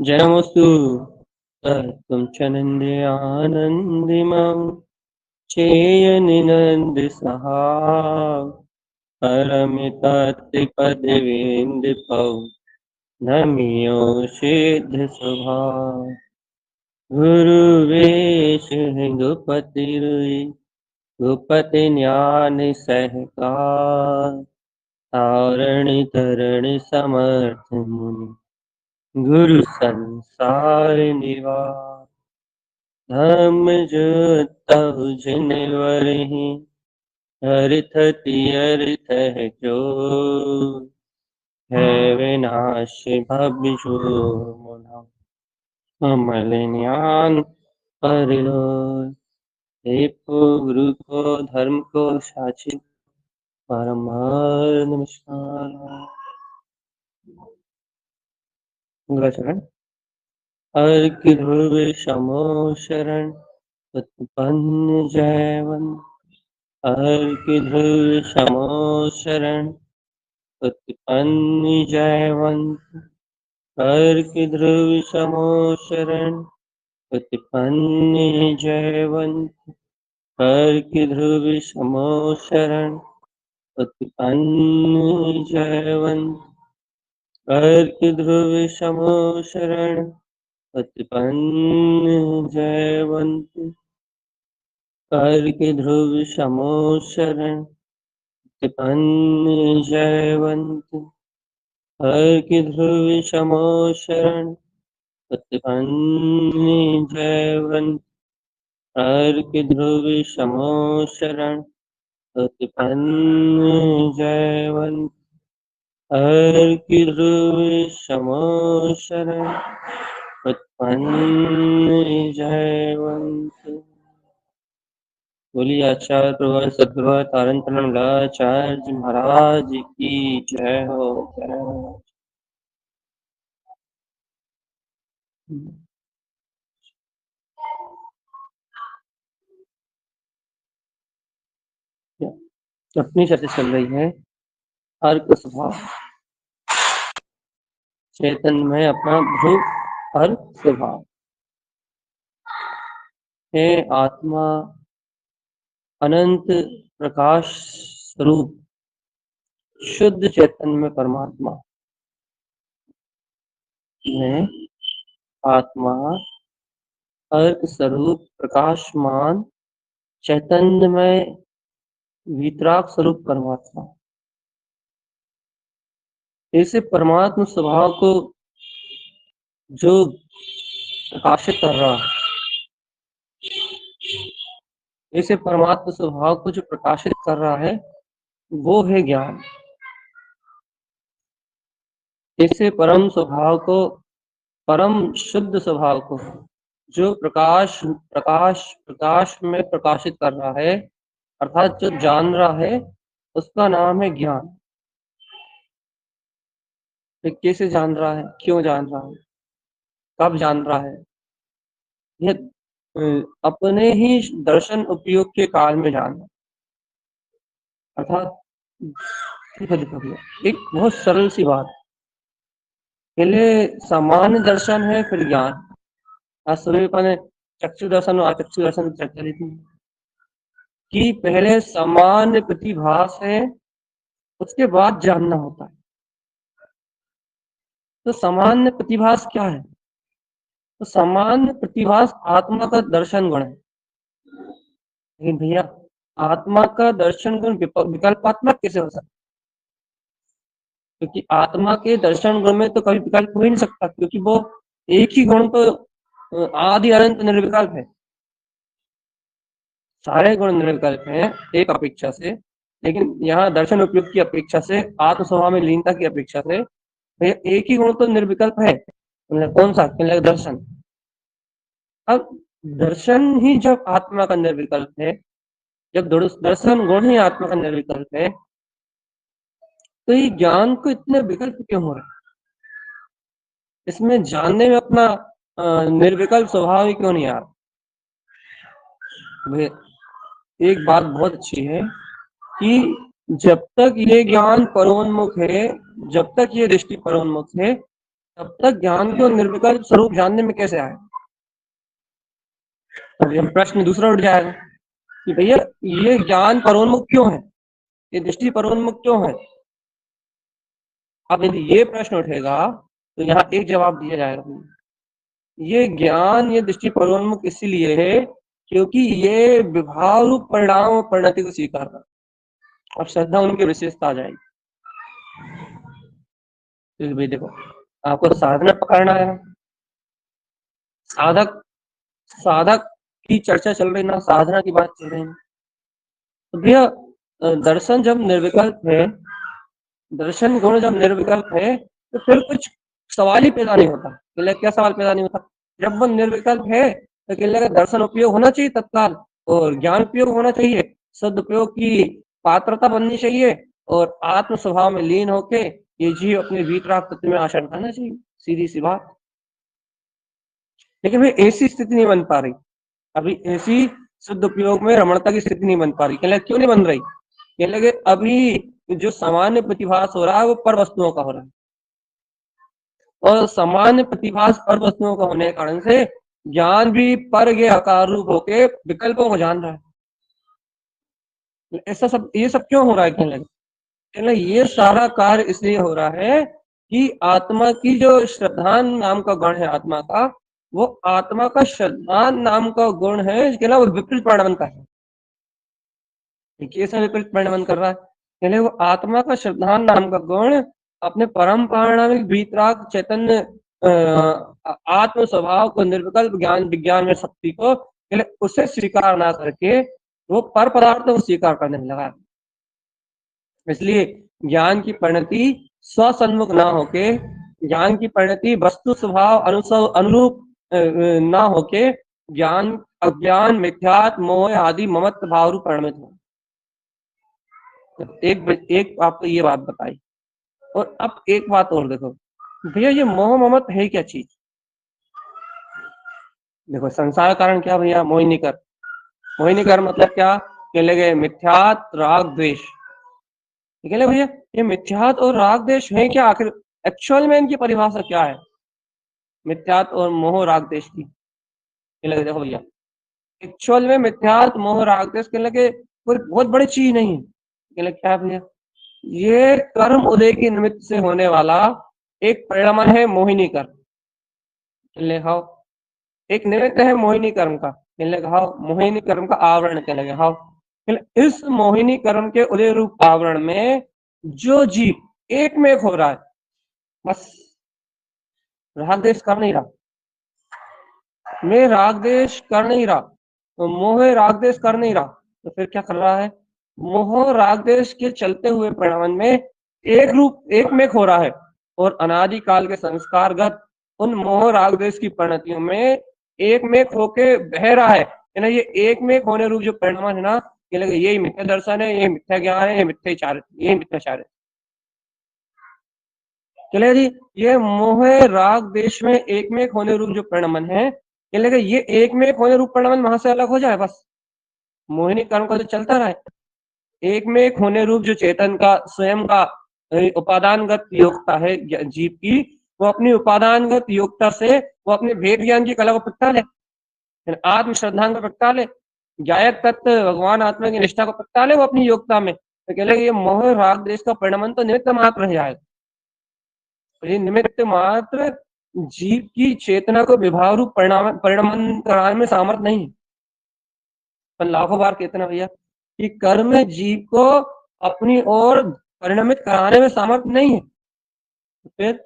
जनमस्तु तत्त्वं च नन्द्यानन्दिमं चेयनिनन्दसहा परमितत्त्रिपदवीन्दिपौ नमियो सिद्धस्वभा गुरुवेश हिन्दुपतिरुई भूपति ज्ञान सहकार तारणी तरणि समर्थ मुनि गुरु संसार निवार धर्म जो जिन वरहि हरिथति अर्थ है जो है विनाश भव जो मुना कमल ज्ञान परिलो देखो गुरु को धर्म को साक्षी परमार नमस्कार चरण अर्क ध्रुव समो शरण उत्पन्न जयवन अर्क ध्रुव समो शरण उत्पन्न जयवंत अर्क ध्रुव समो शरण उत्पन्न जयवंत अर्क ध्रुव समो शरण उत्पन्न जयवंत अर्क ध्रुव समो शरण उत्पन्न जयवंत अर्क ध्रुव समो शरण उत्पन्न जयवंत अर्क ध्रुव समो शरण उत्पन्न जयवंत अर्क ध्रुव समो शरण उत्पन्न जयवंत अर्क ध्रुव समो शरण उत्पन्न जयवंत। बोलिए आचार्य प्रवर सद्गुरु तारण तरण आचार्य महाराज की जय हो जय हो। अपनी चर्चा चल रही है अर्क स्वभाव चैतन्य में अपना ध्रुव अर्क स्वभाव है। आत्मा अनंत प्रकाश स्वरूप शुद्ध चैतन्य में परमात्मा में आत्मा अर्क स्वरूप प्रकाशमान चैतन्य में वितराग स्वरूप परमात्मा। ऐसे परमात्मा स्वभाव को जो प्रकाशित कर रहा है, ऐसे परमात्मा स्वभाव को जो प्रकाशित कर रहा है वो है ज्ञान। ऐसे परम स्वभाव को, परम शुद्ध स्वभाव को जो प्रकाश प्रकाश प्रकाश में प्रकाशित कर रहा है, अर्थात जो जान रहा है, उसका नाम है ज्ञान। कैसे जान रहा है, क्यों जान रहा है, कब जान रहा है, यह अपने ही दर्शन उपयोग के काल में जाना। अर्थात एक बहुत सरल सी बात, पहले सामान्य दर्शन है फिर ज्ञान। आज सुबह ने चक्षु दर्शन और अचक्षु दर्शन की चर्चा दी थी कि पहले सामान्य प्रतिभास है, उसके बाद जानना होता है। तो सामान्य प्रतिभास क्या है? तो सामान्य प्रतिभास आत्मा का दर्शन गुण है। लेकिन भैया आत्मा का दर्शन गुण विकल्पात्मक कैसे हो सकता? क्योंकि आत्मा के दर्शन गुण में तो कभी विकल्प हो ही नहीं सकता, क्योंकि वो एक ही गुण तो आदि अनंत निर्विकल्प है। सारे गुण निर्विकल्प हैं एक अपेक्षा से, लेकिन यहाँ दर्शन उपयोग की अपेक्षा से, आत्म स्वभाव में लीनता की अपेक्षा से एक ही गुण तो निर्विकल्प है। कौन सा? दर्शन। अब दर्शन ही जब आत्मा का निर्विकल्प है, जब दर्शन गुण ही आत्मा का निर्विकल्प है, तो ये ज्ञान को इतने विकल्प क्यों हो रहे? इसमें जानने में अपना निर्विकल्प स्वभाव ही क्यों नहीं आ रहा? एक बात बहुत अच्छी है कि जब तक ये ज्ञान परोन्मुख है, जब तक ये दृष्टि परोन्मुख है, तब तक ज्ञान को निर्विकल्प स्वरूप जानने में कैसे आए? अब ये प्रश्न दूसरा उठ जाएगा कि भैया ये ज्ञान परोन्मुख क्यों है, ये दृष्टि परोन्मुख क्यों है? अब यदि ये प्रश्न उठेगा तो यहाँ एक जवाब दिया जाएगा, ये ज्ञान, ये दृष्टि परोन्मुख इसलिए है क्योंकि ये विभाव रूप परिणाम और परिणति को स्वीकार कर। अब श्रद्धा उनकी विशेषता आ जाएगी। तो भाई देखो, आपको साधना पकड़ना है, साधक साधक की चर्चा चल रही ना, साधना की बात चल रही है। तो भैया दर्शन जब निर्विकल्प है, दर्शन गुण जब निर्विकल्प है, तो फिर कुछ सवाल ही पैदा नहीं होता। क्या सवाल पैदा नहीं होता? जब वो निर्विकल्प है तो का दर्शन उपयोग होना चाहिए तत्काल, और ज्ञान उपयोग होना चाहिए, सदुपयोग की पात्रता बननी चाहिए, और आत्म स्वभाव में लीन होके ये जीव अपने वीतराग तत्व में आश्रय करना चाहिए। सीधी सी बात। लेकिन भाई ऐसी स्थिति नहीं बन पा रही अभी, ऐसी शुद्ध उपयोग में रमणता की स्थिति नहीं बन पा रही। क्यों नहीं बन रही? कहने लगे अभी जो सामान्य प्रतिभास हो रहा है वो पर वस्तुओं का हो रहा है, और सामान्य प्रतिभास पर वस्तुओं का होने के कारण से ज्ञान भी पर के आकार रूप होके विकल्पों को जान रहा है। ऐसा सब, ये सब क्यों हो रहा है? कहने लगे ये सारा कार्य इसलिए हो रहा है कि आत्मा की जो श्रद्धान नाम का गुण है आत्मा का, वो आत्मा का श्रद्धान नाम का गुण है, इसके अलावा विपरीत परिणाम का है। कैसे विपरीत परिणाम कर रहा है? कहने वो आत्मा का श्रद्धान नाम का गुण अपने परम पारणामिक वीतराग चैतन्य आत्म स्वभाव को, निर्विकल्प ज्ञान विज्ञान में शक्ति को उसे स्वीकार ना करके वो पर पदार्थ को स्वीकार करने लगा। इसलिए ज्ञान की परिणति स्वसन्मुख ना होके, ज्ञान की परिणति वस्तु स्वभाव अनुरूप ना होके ज्ञान अज्ञान मिथ्यात मोह आदि ममत्व भाव रूप परिणमित हो। एक आपको ये बात बताई, और अब एक बात और देखो भैया, ये मोह ममत है क्या चीज? देखो संसार कारण क्या भैया? मोहिनी कर। मोहिनी कर मतलब क्या? कह लगे मिथ्यात राग द्वेष। ठीक है भैया, ये मिथ्यात और राग द्वेष है क्या आखिर? एक्चुअल में इनकी परिभाषा क्या है मिथ्यात और मोह राग द्वेष की? लगे देखो भैया, एक्चुअल में मिथ्यात मोह राग द्वेष के लगे कोई बहुत बड़ी चीज नहीं है। क्या भैया? ये कर्म उदय के निमित्त से होने वाला एक परिणाम है मोहिनी कर्म। लिखाओ, एक निमित्त है मोहिनी कर्म का। लिखाओ मोहिनी कर्म का आवरण के लगे। हाँ, इस मोहिनी कर्म के उदय रूप आवरण में जो जीव एक में हो रहा है, बस राग देश कर नहीं रहा, मैं राग देश कर नहीं रहा, तो मोह राग देश कर नहीं रहा, तो फिर क्या कर रहा है? मोह राग देश के चलते हुए परिणाम में एक रूप एक में हो रहा है, और अनादि काल के संस्कारगत उन मोह राग देश की परिणतियों में एक में होके बह रहा है ना। ये एक में होने रूप जो परिणाम है ना, ये लगे यही मिथ्या दर्शन है, ये मिथ्या ज्ञान है, ये मिथ्याचार, ये मिथ्याचार है। चले जी, ये मोह राग देश में एक में होने रूप जो परिणाम है, ये एक में होने रूप परिणाम वहां से अलग हो जाए, बस मोहिनी कर्म का तो चलता रहा है। एक में एक होने रूप जो चेतन का स्वयं का उपादानगत योग्यता है जीव की, वो अपनी उपादानगत योग्यता से वो अपने भेद ज्ञान की कला को प्रगटा ले, आत्म श्रद्धांग को प्रगटा ले, गायक तत्व भगवान आत्मा की निष्ठा को प्रगटा ले वो अपनी योग्यता में। तो कह ये मोह राग देश का परिणाम तो निमित्त मात्र रह जाएगा। ये निमित्त मात्र जीव की चेतना को विभाव रूप परिणाम कराने में सामर्थ्य नहीं है। पर लाखों बार कहते ना भैया कि कर्म जीव को अपनी ओर परिणमित कराने में सामर्थ्य नहीं है। फिर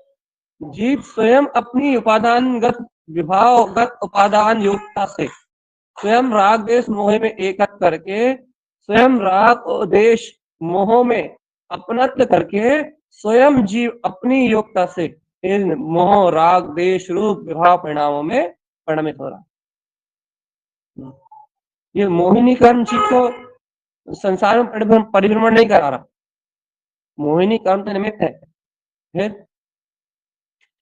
जीव स्वयं अपनी उपादानगत विभावगत उपादान योग्यता से स्वयं राग देश मोह में एकत्र करके, स्वयं राग देश मोह में अपनत्व करके स्वयं जीव अपनी योग्यता से इन मोह राग देश रूप विभाव परिणामों में परिणमित हो रहा है। ये मोहिनी कर्म जीव को संसार में परिभ्रमण नहीं करा रहा, मोहिनी कर्म तो निमित्त है। फिर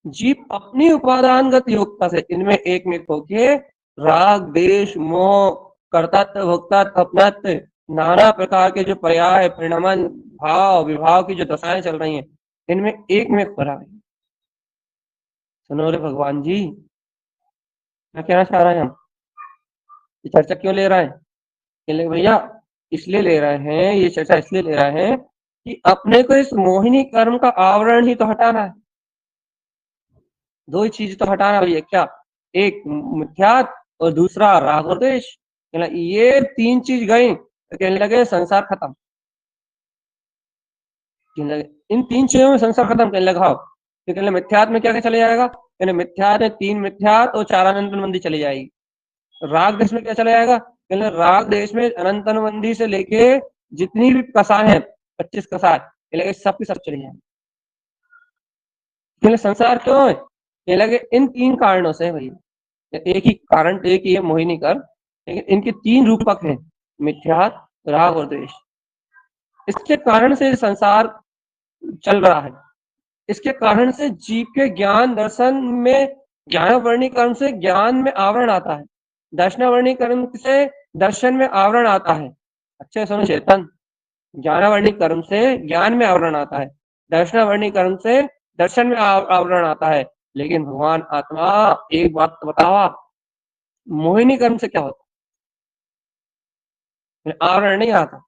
जीव अपनी उपादानगत योग्यता से इनमें एक में होके राग देश मोह कर्तत्व भोक्तत्व अपनत्व नाना प्रकार के जो पर्याय परिणाम भाव विभाव की जो दशाएं चल रही हैं, इनमें एक में हो रहा है। सुनो रे भगवान जी, क्या कहना चाह रहे हैं हम? ये चर्चा क्यों ले रहे हैं? कहने भैया इसलिए ले रहे हैं, ये चर्चा इसलिए ले रहे हैं कि अपने को इस मोहिनी कर्म का आवरण ही तो हटाना है। दो ही चीज तो हटाना भैया, क्या? एक मिथ्यात और दूसरा राग और द्वेष। ये तीन चीज गई तो कहने लगे संसार खत्म। कहने लगे इन तीन चीजों में संसार खत्म। कहने लगा हाँ। तो कहने मिथ्यात में क्या क्या चले जाएगा? कहने मिथ्यात में तीन मिथ्यात और चार अनंत मंदी चली जाएगी। राग देश में क्या चला जाएगा? कहने राग देश में अनंत अनुबंधी से लेके जितनी भी कसाएं हैं, 25 कसाएं, कहने सब की सब चली जाएंगी। कहने संसार क्यों है? कहने लगे इन तीन कारणों से भैया। एक ही कारण, एक ही है मोहिनी कर, लेकिन इनके तीन रूपक हैं, मिथ्यात, राग और द्वेष। इसके कारण से संसार चल रहा है। इसके कारण से जीव के ज्ञान दर्शन में, ज्ञानावर्णी कर्म से ज्ञान में आवरण आता है, दर्शनावर्णी कर्म से दर्शन में आवरण आता है। अच्छे सुनो चेतन, ज्ञानावर्णी कर्म से ज्ञान में आवरण आता है, दर्शनावर्णी कर्म से दर्शन में आवरण आता है। लेकिन भगवान आत्मा एक बात तो बताओ, मोहिनी कर्म से क्या होता है? आवरण नहीं आता।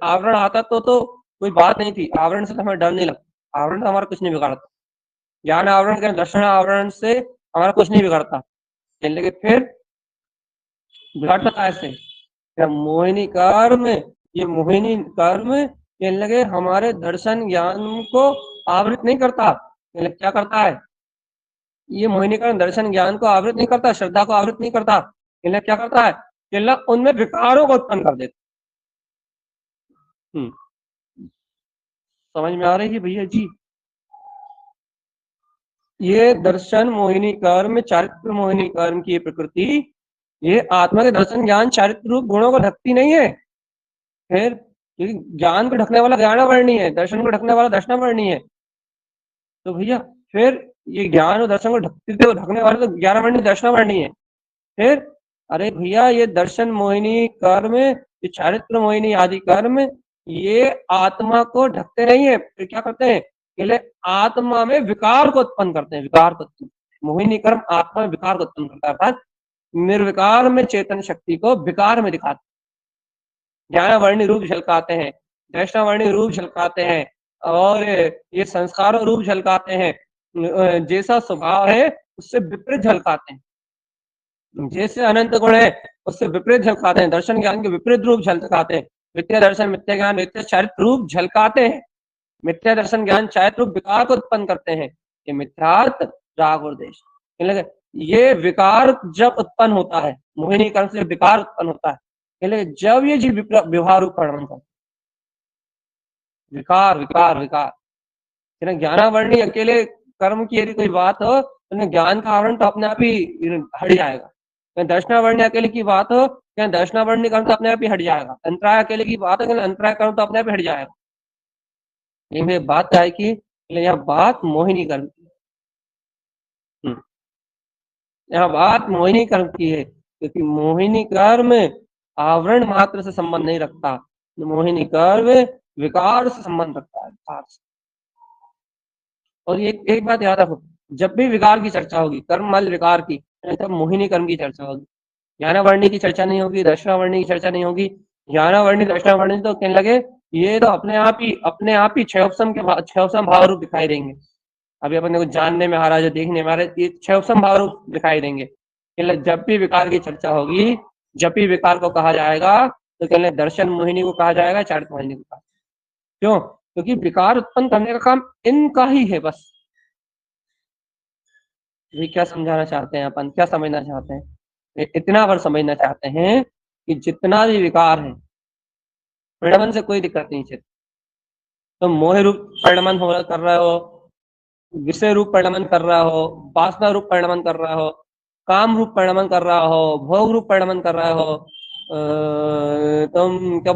आवरण आता तो कोई बात नहीं थी, आवरण से तो हमें डर नहीं लगता, आवरण तो हमारा कुछ नहीं बिगाड़ता। ज्ञान आवरण के दर्शन आवरण से हमारा कुछ नहीं बिगड़ता, लेकिन फिर बिगाड़ता कैसे? मोहिनी कर्म, ये मोहिनी कर्म कहने लगे हमारे दर्शन ज्ञान को आवृत नहीं करता। क्या करता है? ये मोहिनी कर्म दर्शन ज्ञान को आवृत नहीं करता, श्रद्धा को आवृत नहीं करता। क्या करता है? उनमें विकारों को उत्पन्न कर देता। समझ में आ रही है भैया जी? ये दर्शन मोहिनी कर्म, चारित्र मोहिनी कर्म की प्रकृति, ये आत्मा के दर्शन ज्ञान चारित्र रूप गुणों को ढकती नहीं है। फिर ज्ञान को ढकने वाला ज्ञानावर्णी है, दर्शन को ढकने वाला दर्शनावर्णी है। तो भैया फिर ये ज्ञान और दर्शन को ढकने वाला तो ज्ञानावर्णी दर्शनावर्णी है। फिर अरे भैया ये दर्शन मोहिनी कर्म, ये चारित्र मोहिनी आदि कर्म, ये आत्मा को ढकते नहीं है, फिर क्या करते हैं? आत्मा में विकार को उत्पन्न करते हैं, विकार को। मोहिनी कर्म आत्मा में विकार को उत्पन्न करता है, अर्थात निर्विकार में चेतन शक्ति को विकार में दिखाते, ज्ञानावर्णी रूप झलकाते हैं, दर्शनावर्णी रूप झलकाते हैं, और ये संस्कार रूप झलकाते हैं। जैसा स्वभाव है उससे विपरीत झलकाते हैं, जैसे अनंत गुण है उससे विपरीत झलकाते हैं, दर्शन ज्ञान के विपरीत रूप झलकाते हैं। मिथ्या दर्शन, मिथ्या ज्ञान, मिथ्या चारित्र रूप झलकाते हैं। मिथ्या दर्शन ज्ञान चारित्र रूप विकार को उत्पन्न करते हैं। ये मिथ्यार्थ, राग और द्वेष। ये विकार जब उत्पन्न होता है, मोहिनी कर्म से विकार उत्पन्न होता है, जब ये जीव व्यवहार रूप परिणाम करता है, विकार विकार विकार। ज्ञानावर्णी अकेले कर्म की यदि कोई बात हो तो ज्ञान का आवरण तो अपने आप ही हट जाएगा। दर्शनावर्णी अकेले की बात हो, क्या दर्शनावर्णी कर्म तो अपने आप ही हट जाएगा। अंतराय अकेले की बात हो, अंतराय कर्म तो अपने आप ही हट जाएगा। लेकिन बात क्या है कि यहाँ बात मोहिनी कर्म की, यहाँ बात मोहिनी कर्म की है, क्योंकि मोहिनी कर्म आवरण मात्र से संबंध नहीं रखता, मोहिनी कर्म विकार से संबंध रखता है, विकार से। और एक बात याद रखो, जब भी विकार की चर्चा होगी, कर्म मल विकार की, तब मोहिनी कर्म की चर्चा होगी। ज्ञानावर्णी की चर्चा नहीं होगी, दर्शनावर्णी की चर्चा नहीं होगी। ज्ञानावर्णी दर्शनावर्णी तो कहने लगे ये तो अपने आप ही क्षयोपम भाव रूप दिखाई देंगे। अभी अपन को जानने में आ रहा है, देखने में आ रहा है, ये क्षयोपम भाव रूप दिखाई देंगे। जब भी विकार की चर्चा होगी, जब भी विकार को कहा जाएगा तो कहने दर्शन मोहिनी को कहा जाएगा, चारित्र मोहिनी को कहा। क्यों? क्योंकि विकार उत्पन्न करने का काम इनका ही है बस। ये क्या समझाना चाहते हैं अपन, क्या समझना चाहते हैं? इतना पर समझना चाहते हैं कि जितना भी विकार है, परिणमन से कोई दिक्कत नहीं है। तो मोह रूप परिणमन कर रहा हो, विषय रूप परिणमन कर रहा हो, वासना रूप परिणमन कर रहा हो, काम रूप परिणमन कर रहा हो, भोग रूप परिणमन कर रहा हो, तुम क्या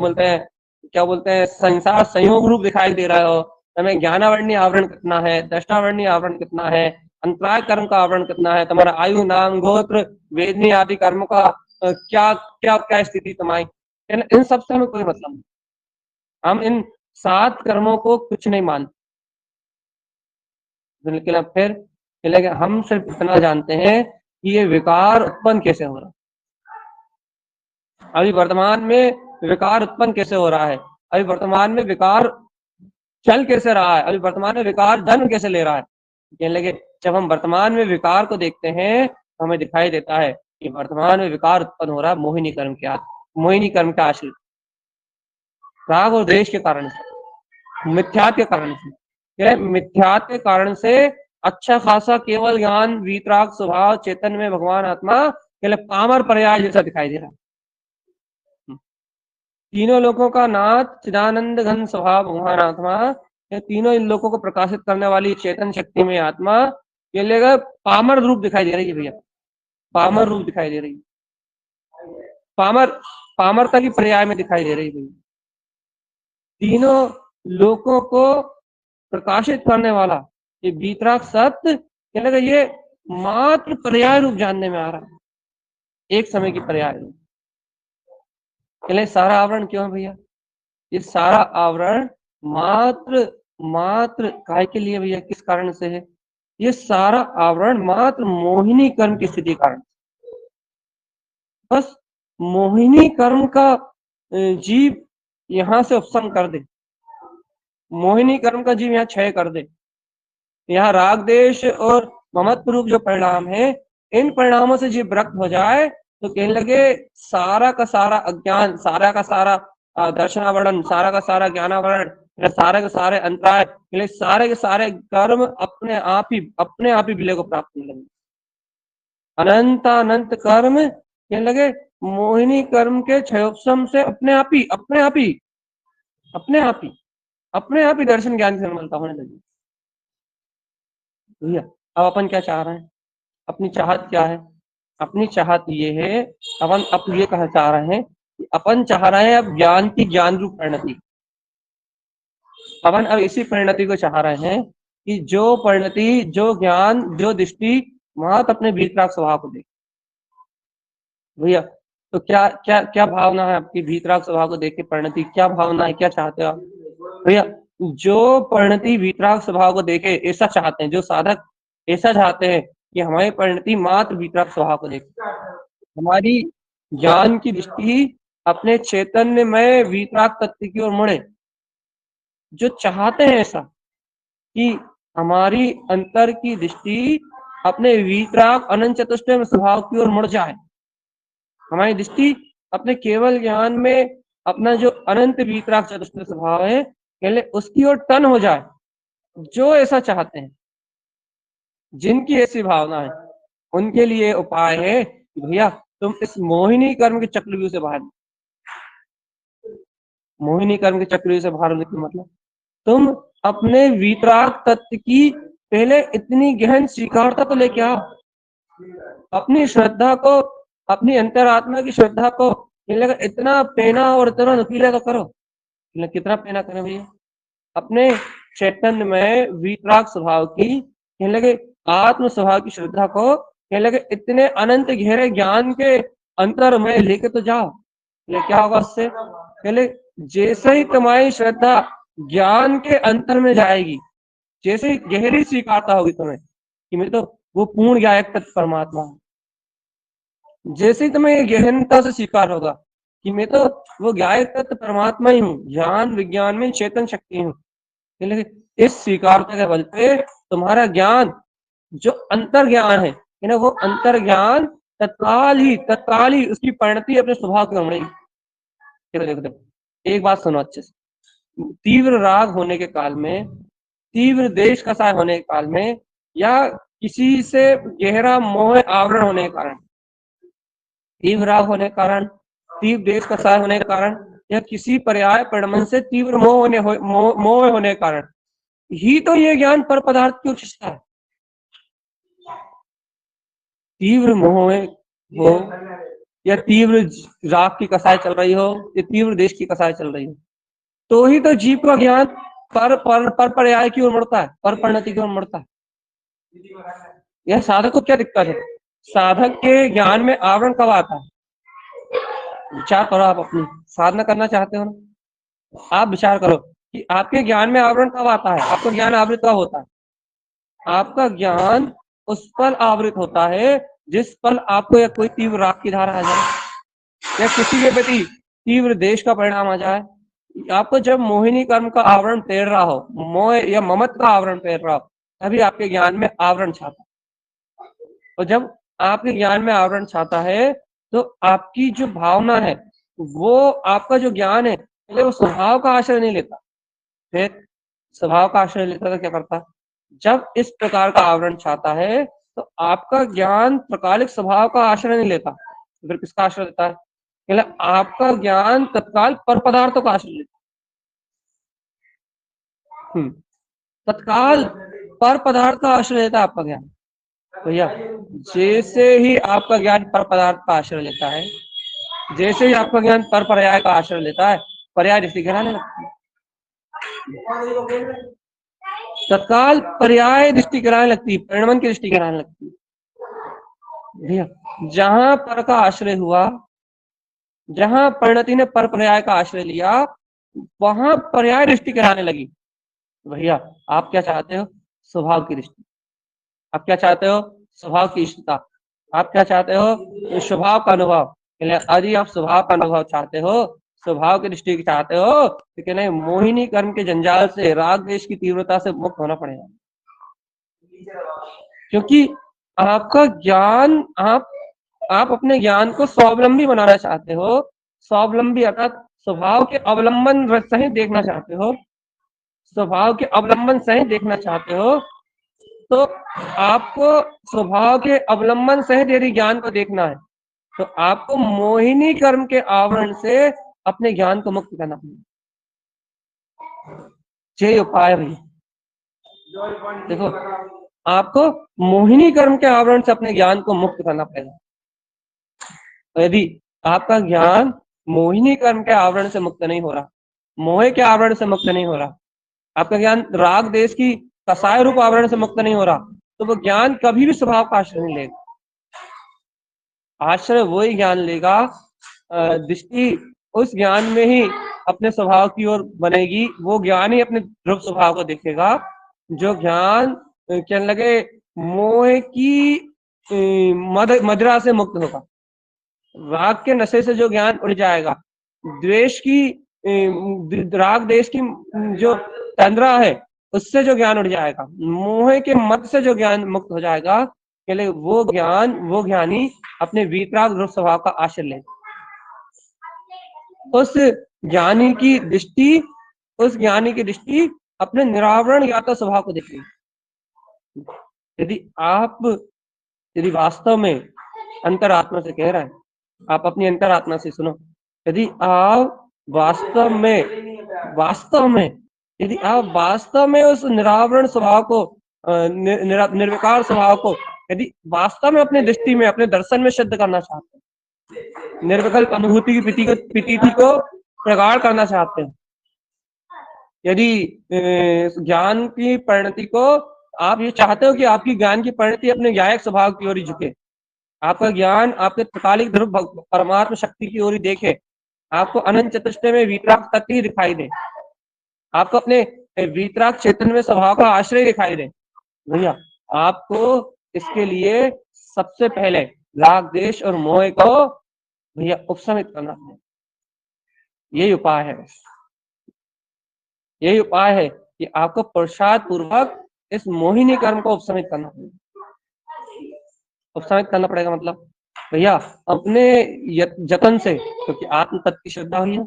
बोलते हैं संसार संयोग रूप दिखाई दे रहा हो, हमें ज्ञानावर्णी आवरण कितना है, दर्शनावर्णी आवरण कितना है, अंतराय कर्म का आवरण कितना है, तुम्हारा आयु नाम गोत्र वेदनी आदि कर्म का क्या क्या क्या स्थिति तुम्हारी, इन सब से हमें कोई मतलब नहीं। हम इन 7 कर्मों को कुछ नहीं मानते। लेकिन अब फिर लेकिन हम सिर्फ इतना जानते हैं कि ये विकार उत्पन्न कैसे हो रहा है, अभी वर्तमान में विकार उत्पन्न कैसे हो रहा है, अभी वर्तमान में विकार चल कैसे रहा है, अभी वर्तमान में विकार जन्म कैसे ले रहा है। कहने लगे जब हम वर्तमान में विकार को देखते हैं तो हमें दिखाई देता है कि वर्तमान में विकार उत्पन्न हो रहा है मोहिनी कर्म के मोहिनी कर्म के आश्रित, राग और द्वेष के कारण से, मिथ्यात्व के कारण से। मिथ्यात्व के कारण से अच्छा खासा केवल ज्ञान वीतराग स्वभाव चेतन में भगवान आत्मा केवल पामर पर्याय जैसा दिखाई दे रहा है। तीनों लोगों का नाथ चिदानंद घन स्वभाव भगवान आत्मा, ये तीनों इन लोगों को प्रकाशित करने वाली चेतन शक्ति में आत्मा ये लेगा पामर रूप दिखाई दे रही है भैया, पामर रूप दिखाई दे रही है, पामरता की पर्याय में दिखाई दे रही है भैया। तीनों लोगों को प्रकाशित करने वाला ये वीतराग सत्य क्या लगा ये मात्र पर्याय रूप जानने में आ रहा है, एक समय की पर्याय रूप। सारा आवरण क्यों है भैया, ये सारा आवरण मात्र काय के लिए भैया, किस कारण से है, ये सारा आवरण मात्र मोहिनी कर्म की स्थिति कारण, बस मोहिनी कर्म का जीव यहां से उपशम कर दे, मोहिनी कर्म का जीव यहाँ क्षय कर दे, यहाँ राग देश और ममत्व रूप जो परिणाम है इन परिणामों से जीव विरक्त हो जाए तो कहने लगे सारा का सारा अज्ञान, सारा का सारा दर्शनावरण, सारा का सारा ज्ञानावरण, सारे के सारे अंतराय, सारे के सारे कर्म अपने आप ही विलय को प्राप्त होने लगे। अनंत कर्म कहने लगे मोहिनी कर्म के क्षयोपशम से अपने आप ही दर्शन ज्ञान की निर्मलता होने लगी। भैया अब अपन क्या चाह रहे हैं, अपनी चाहत क्या है, अपनी चाहत ये है, अपन अब ये कहना चाह रहे हैं कि अपन चाह रहे हैं अब ज्ञान की ज्ञान रूप परिणति, अपन अब इसी परिणति को चाह रहे हैं कि जो परिणति, जो ज्ञान, जो दृष्टि महत अपने वीतराग स्वभाव को देखे। भैया तो क्या क्या क्या भावना है आपकी वीतराग स्वभाव को देख के परिणति, क्या भावना है, क्या चाहते हो आप भैया? जो परिणति वीतराग स्वभाव को देखे ऐसा चाहते हैं, जो साधक ऐसा चाहते हैं कि हमारी परिणति मात्र वीतराग स्वभाव को देखे, हमारी ज्ञान की दृष्टि अपने चैतन्य में वीतराग तत्व की ओर मुड़े, जो चाहते हैं ऐसा कि हमारी अंतर की दृष्टि अपने वीतराग अनंत चतुष्टय स्वभाव की ओर मुड़ जाए, हमारी दृष्टि अपने केवल ज्ञान में अपना जो अनंत वीतराग चतुष्टय स्वभाव है पहले उसकी ओर टन हो जाए। जो ऐसा चाहते हैं, जिनकी ऐसी भावना है, उनके लिए उपाय है भैया तुम इस मोहिनी कर्म के चक्रव्यूह से बाहर, मोहिनी कर्म के चक्रव्यूह से बाहर होने की मतलब तुम अपने वीतराग तत्व की पहले इतनी गहन स्वीकारता तो लेके आओ, अपनी श्रद्धा को, अपनी अंतरात्मा की श्रद्धा को इतना पेना और इतना नुकीला तो करो। कितना पेना करें भैया, अपने चैतन्य में वीतराग स्वभाव की कहने लगे आत्म स्वभाव की श्रद्धा को कहने लगे इतने अनंत गहरे ज्ञान के अंतर में लेके तो जाओ। क्या होगा उससे, पहले जैसे ही तुम्हारी श्रद्धा ज्ञान के अंतर में जाएगी, जैसे ही गहरी स्वीकारता होगी तुम्हें कि मैं तो वो पूर्ण ज्ञायक तत्व परमात्मा हूँ, जैसे ही तुम्हें गहनता से स्वीकार होगा कि मैं तो वो ज्ञायक तत्व परमात्मा ही हूँ, ज्ञान विज्ञान में चेतन शक्ति हूँ, इस स्वीकारता के बल पे तुम्हारा ज्ञान जो अंतर ज्ञान है ना, वो अंतर ज्ञान तत्काल ही उसकी परिणति अपने स्वभाव की होनी। देखो एक बात सुनो अच्छे से, तीव्र राग होने के काल में, तीव्र देश कसाय होने के काल में, या किसी से गहरा मोह आवरण होने के कारण, तीव्र राग होने के कारण, तीव्र देश कसाय होने के कारण, या किसी पर्याय परिणमन से तीव्र मोह होने के कारण ही तो ये ज्ञान पर पदार्थ की उचितता है। तीव्र मोह हो या तीव्र राग की कसाय चल रही हो या तीव्र देश की कसाय चल रही हो, तो ही तो जीव का ज्ञान पर पर्याय की ओर मुड़ता है, पर परिणति की ओर मुड़ता है। यह साधक को क्या दिक्कत है, साधक के ज्ञान में आवरण कब आता है? विचार करो, आप अपनी साधना करना चाहते हो ना, आप विचार करो कि आपके ज्ञान में आवरण कब आता है, आपका ज्ञान आवृत कब होता है? आपका ज्ञान उस पल आवृत होता है जिस पल आपको या कोई तीव्र राग की धारा आ जाए, या किसी के प्रति तीव्र देश का परिणाम आ जाए। आपको जब मोहिनी कर्म का आवरण तैर रहा हो, मोह या ममत का आवरण तैर रहा हो, तभी आपके ज्ञान में आवरण छाता है। और जब आपके ज्ञान में आवरण छाता है तो आपकी जो भावना है, वो आपका जो ज्ञान है, पहले वो स्वभाव का आश्रय नहीं लेता। फिर स्वभाव का आश्रय लेता तो क्या करता? जब इस प्रकार का आवरण छाता है तो आपका ज्ञान प्रकालिक स्वभाव का आश्रय नहीं लेता, फिर किसका आश्रय लेता है? आपका ज्ञान तत्काल पर पदार्थों का आश्रय लेता है। तत्काल पर पदार्थ का आश्रय लेता है आपका ज्ञान। भैया जैसे ही आपका ज्ञान पर पदार्थ का आश्रय लेता है, जैसे ही आपका ज्ञान पर पर्याय का आश्रय लेता है, पर्याय दृष्टि गिराने लगती है। तत्काल पर्याय दृष्टि गिराने लगती है, परिणमन की दृष्टि गिराने लगती है। भैया जहां पर का आश्रय हुआ, जहां परिणति ने पर पर्याय का आश्रय लिया, वहां पर्याय दृष्टि गिराने लगी। भैया आप क्या चाहते हो? स्वभाव की दृष्टि। आप क्या चाहते हो? स्वभाव की इष्टता। आप क्या चाहते हो? स्वभाव का अनुभव। यदि आप स्वभाव का अनुभव चाहते हो, स्वभाव की दृष्टि चाहते हो, तो क्या नहीं, मोहिनी कर्म के जंजाल से, राग द्वेष की तीव्रता से मुक्त होना पड़ेगा। क्योंकि आपका ज्ञान, आप अपने ज्ञान को स्वावलंबी बनाना चाहते हो। स्वावलंबी अर्थात स्वभाव के अवलंबन सहित देखना चाहते हो, स्वभाव के अवलंबन सहित देखना चाहते हो। तो आपको स्वभाव के अवलंबन सहित यदि ज्ञान को देखना है, तो आपको मोहिनी कर्म के आवरण से अपने ज्ञान को मुक्त करना पड़ेगा। यही उपाय भैया। देखो, आपको मोहिनी कर्म के आवरण से अपने ज्ञान को मुक्त करना पड़ेगा। यदि आपका ज्ञान मोहिनी कर्म के आवरण से मुक्त नहीं हो रहा, मोह के आवरण से मुक्त नहीं हो रहा, आपका ज्ञान राग देश की कसाय रूप आवरण से मुक्त नहीं हो रहा, तो वो ज्ञान कभी भी स्वभाव का आश्रय नहीं लेगा। आश्रय वही ज्ञान लेगा, दृष्टि उस ज्ञान में ही अपने स्वभाव की ओर बनेगी। वो ज्ञान ही अपने ध्रुव स्वभाव को देखेगा। जो ज्ञान कहने लगे मोह की मदिरा से मुक्त होगा, राग के नशे से जो ज्ञान उड़ जाएगा, द्वेष की राग देश की जो तंद्रा है उससे जो ज्ञान उड़ जाएगा, मोह के मत से जो ज्ञान मुक्त हो जाएगा, वो ज्ञान, वो ज्ञानी अपने वीतराग ध्रुव स्वभाव का आश्रय ले। उस ज्ञानी की दृष्टि, उस ज्ञानी की दृष्टि अपने निरावरण ज्ञाता स्वभाव को देखेगी। यदि वास्तव में अंतरात्मा से कह रहा है, आप अपनी अंतरात्मा से सुनो, यदि आप वास्तव में उस निरावरण स्वभाव को, निर्विकार स्वभाव को यदि वास्तव में अपने दृष्टि में, अपने दर्शन में सिद्ध करना चाहते हैं, निर्विकल्प अनुभूति की प्रतीति को प्रगाढ़ करना चाहते हैं, यदि ज्ञान की परिणति को आप ये चाहते हो कि आपकी ज्ञान की परिणति अपने न्यायिक स्वभाव की ओर झुके, आपका ज्ञान आपके तत्कालिक ध्रुव परमात्मा शक्ति की ओर देखे, आपको अनंत चतुष्टय में वीतराग तत्व ही दिखाई दे, आपको अपने वीतराग चेतन में स्वभाव का आश्रय दिखाई दे। भैया आपको इसके लिए सबसे पहले राग देश और मोह को भैया उपशमित करना है। यही उपाय है, यही उपाय है कि आपको पुरुषार्थ पूर्वक इस मोहिनी कर्म को उपशमित करना पड़ेगा। उपशमित करना पड़ेगा मतलब भैया अपने जतन से, क्योंकि आत्म तत्व की श्रद्धा हुई है,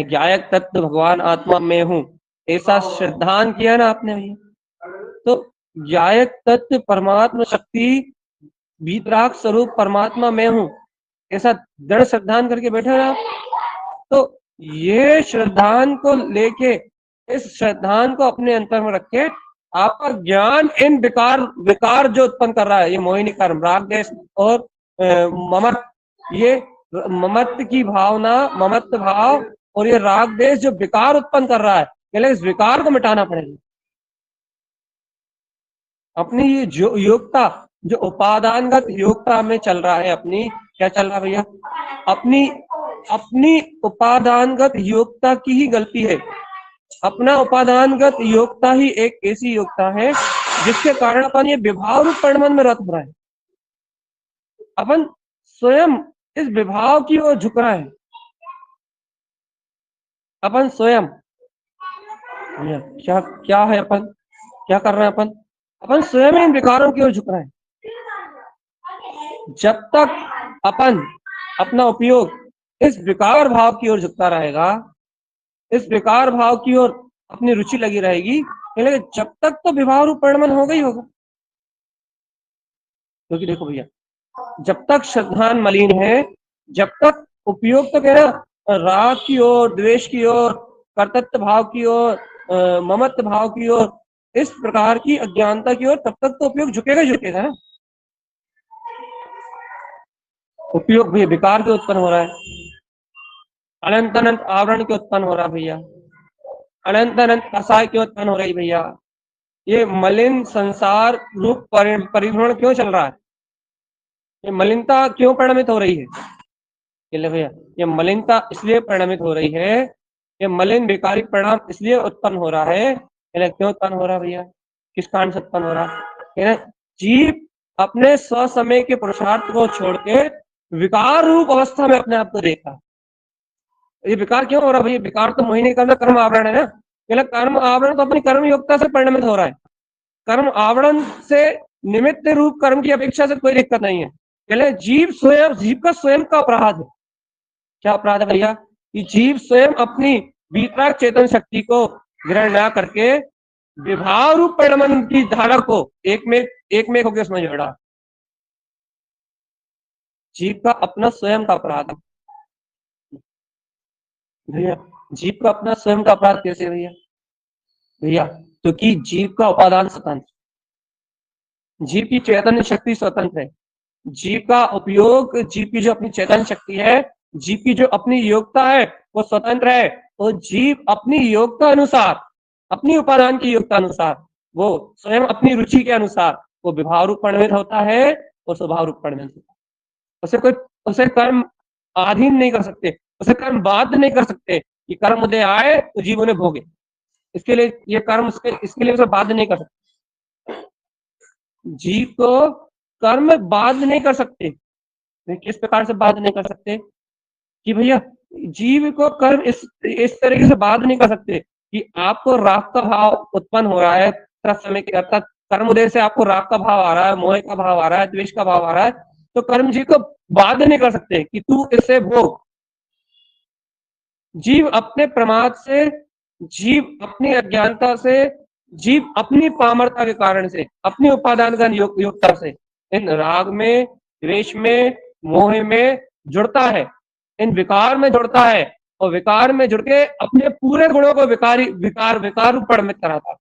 ज्ञायक तत्व भगवान आत्मा में हूँ, ऐसा श्रद्धान किया ना आपने भैया। तो ज्ञायक तत्व परमात्मा शक्ति वीतराग स्वरूप परमात्मा में हूँ, ऐसा दृढ़ श्रद्धान करके बैठे ना, तो ये श्रद्धान को लेके, इस श्रद्धान को अपने अंतर में रखे, आपका ज्ञान इन विकार जो उत्पन्न कर रहा है, ये मोहिनी कर्म, राग देश और ममत, ये ममत की भावना, ममत्व भाव और ये राग देश जो विकार उत्पन्न कर रहा है, पहले इस विकार को मिटाना पड़ेगा। अपनी ये जो योग्यता, जो उपादानगत योग्यता में चल रहा है, अपनी क्या चल रहा है भैया, अपनी उपादानगत योग्यता की ही गलती है। अपना उपादानगत योग्यता ही एक ऐसी योग्यता है जिसके कारण अपन ये विभाव रूप परिणमन में रत हो रहा है। अपन स्वयं इस विभाव की ओर झुक रहा है। अपन स्वयं क्या क्या है, अपन क्या कर रहे हैं, अपन स्वयं इन विकारों की ओर झुक रहे हैं। जब तक अपन अपना उपयोग इस विकार भाव की ओर झुकता रहेगा, इस विकार भाव की ओर अपनी रुचि लगी रहेगी, जब तक तो विभाव रूप परिणमन होगा ही होगा। क्योंकि देखो भैया, जब तक श्रद्धान मलिन है, जब तक उपयोग तो कह रहा राग की ओर, द्वेष की ओर, कर्तृत्व भाव की ओर, ममत्व भाव की ओर, इस प्रकार की अज्ञानता की ओर, तब तक तो उपयोग झुकेगा झुकेगा ना। उपयोग भी विकार के उत्पन्न हो रहा है, अनंत अनंत आवरण के उत्पन्न हो रहा है भैया, अनंत अनंत कसाय के उत्पन्न हो रही भैया। ये मलिन संसार रूप परिभ्रमण क्यों चल रहा है? ये मलिनता क्यों परिणमित हो रही है? भैया ये मलिनता इसलिए परिणमित हो रही है, ये मलिन विकारी परिणाम इसलिए उत्पन्न हो रहा है। क्यों उत्पन्न हो रहा है भैया? किस कारण से उत्पन्न हो रहा है? जीव अपने स्वसमय के पुरुषार्थ को छोड़ के विकार रूप अवस्था में अपने आप को देखा। ये विकार क्यों हो रहा है भैया? विकार तो मोहिनी कर्म आवरण है ना। कर्म आवरण तो अपनी कर्म योग्यता से परिणमित हो रहा है। कर्म आवरण से निमित्त रूप कर्म की अपेक्षा से कोई दिक्कत नहीं है। जीव स्वयं, जीव का स्वयं का अपराध है। क्या अपराध है भैया? कि जीव स्वयं अपनी वीतराग चेतन शक्ति को ग्रहण न करके विभाव रूप परिणमन की धारा को एक में होकर उसमें जोड़ा। जीव का अपना स्वयं का अपराध है भैया। जीव का अपना स्वयं का अपराध कैसे भैया? भैया क्योंकि जीव का उपादान स्वतंत्र, जीव की चैतन्य शक्ति स्वतंत्र है। जीव का उपयोग, जीव की जो अपनी चैतन्य शक्ति है, जीव की जो अपनी योग्यता है वो स्वतंत्र है। तो जीव अपनी योग्यता अनुसार, अपनी उपादान की योग्यता अनुसार, वो स्वयं अपनी रुचि के अनुसार वो विभाव रूप परिणमित होता है और स्वभाव रूप परिणमित होता है। उसे कर्म अधीन नहीं कर सकते, उसे कर्म बाध्य नहीं कर सकते कि कर्म उदय आए तो जीव उन्हें भोगे। इसके लिए ये कर्म इसके लिए उसे बाध्य नहीं कर सकते। जीव को कर्म बाध्य नहीं कर सकते। किस प्रकार से बाध्य नहीं कर सकते? कि भैया जीव को कर्म इस तरीके से बाध्य नहीं कर सकते कि आपको राग का भाव उत्पन्न हो रहा है समय के, अर्थात कर्म उदय से आपको राग का भाव आ रहा है, मोह का भाव आ रहा है, द्वेष का भाव आ रहा है, तो कर्म जीव को बाध्य नहीं कर सकते कि तू इसे भोग। जीव अपने प्रमाद से, जीव अपनी अज्ञानता से, जीव अपनी पामरता के कारण से, अपनी उपादान का योग्यता से इन राग में, द्वेष में, मोह में जुड़ता है, इन विकार में जुड़ता है, और विकार में जुड़ के अपने पूरे गुणों को विकार रूप परिणमित कराता है।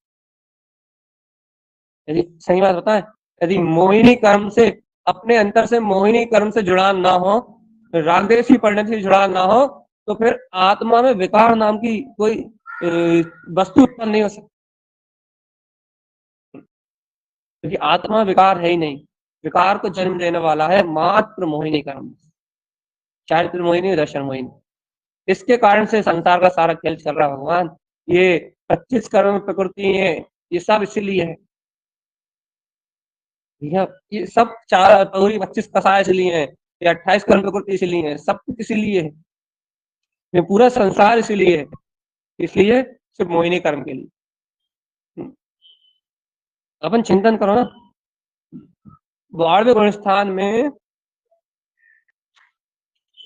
यदि सही बात बताएं, यदि मोहिनी कर्म से, अपने अंतर से मोहिनी कर्म से जुड़ाव ना हो, रागदेश की परिणति से जुड़ाव ना हो, तो फिर आत्मा में विकार नाम की कोई वस्तु उत्पन्न नहीं हो सकती, क्योंकि आत्मा विकार है ही नहीं। विकार को जन्म देने वाला है मात्र मोहिनी कर्म, चारित्र मोहिनी, दर्शन मोहिनी। इसके कारण से संसार का सारा खेल चल रहा है भगवान। ये 25 कर्म प्रकृति है, ये सब इसीलिए है। ये सब 25 कसाय इसलिए है, ये 28 कर्म प्रकृति इसीलिए है, सब कुछ इसीलिए है, ये पूरा संसार इसीलिए है, इसलिए सिर्फ मोहिनी कर्म के लिए। अपन चिंतन करो ना, 12वें गुण स्थान में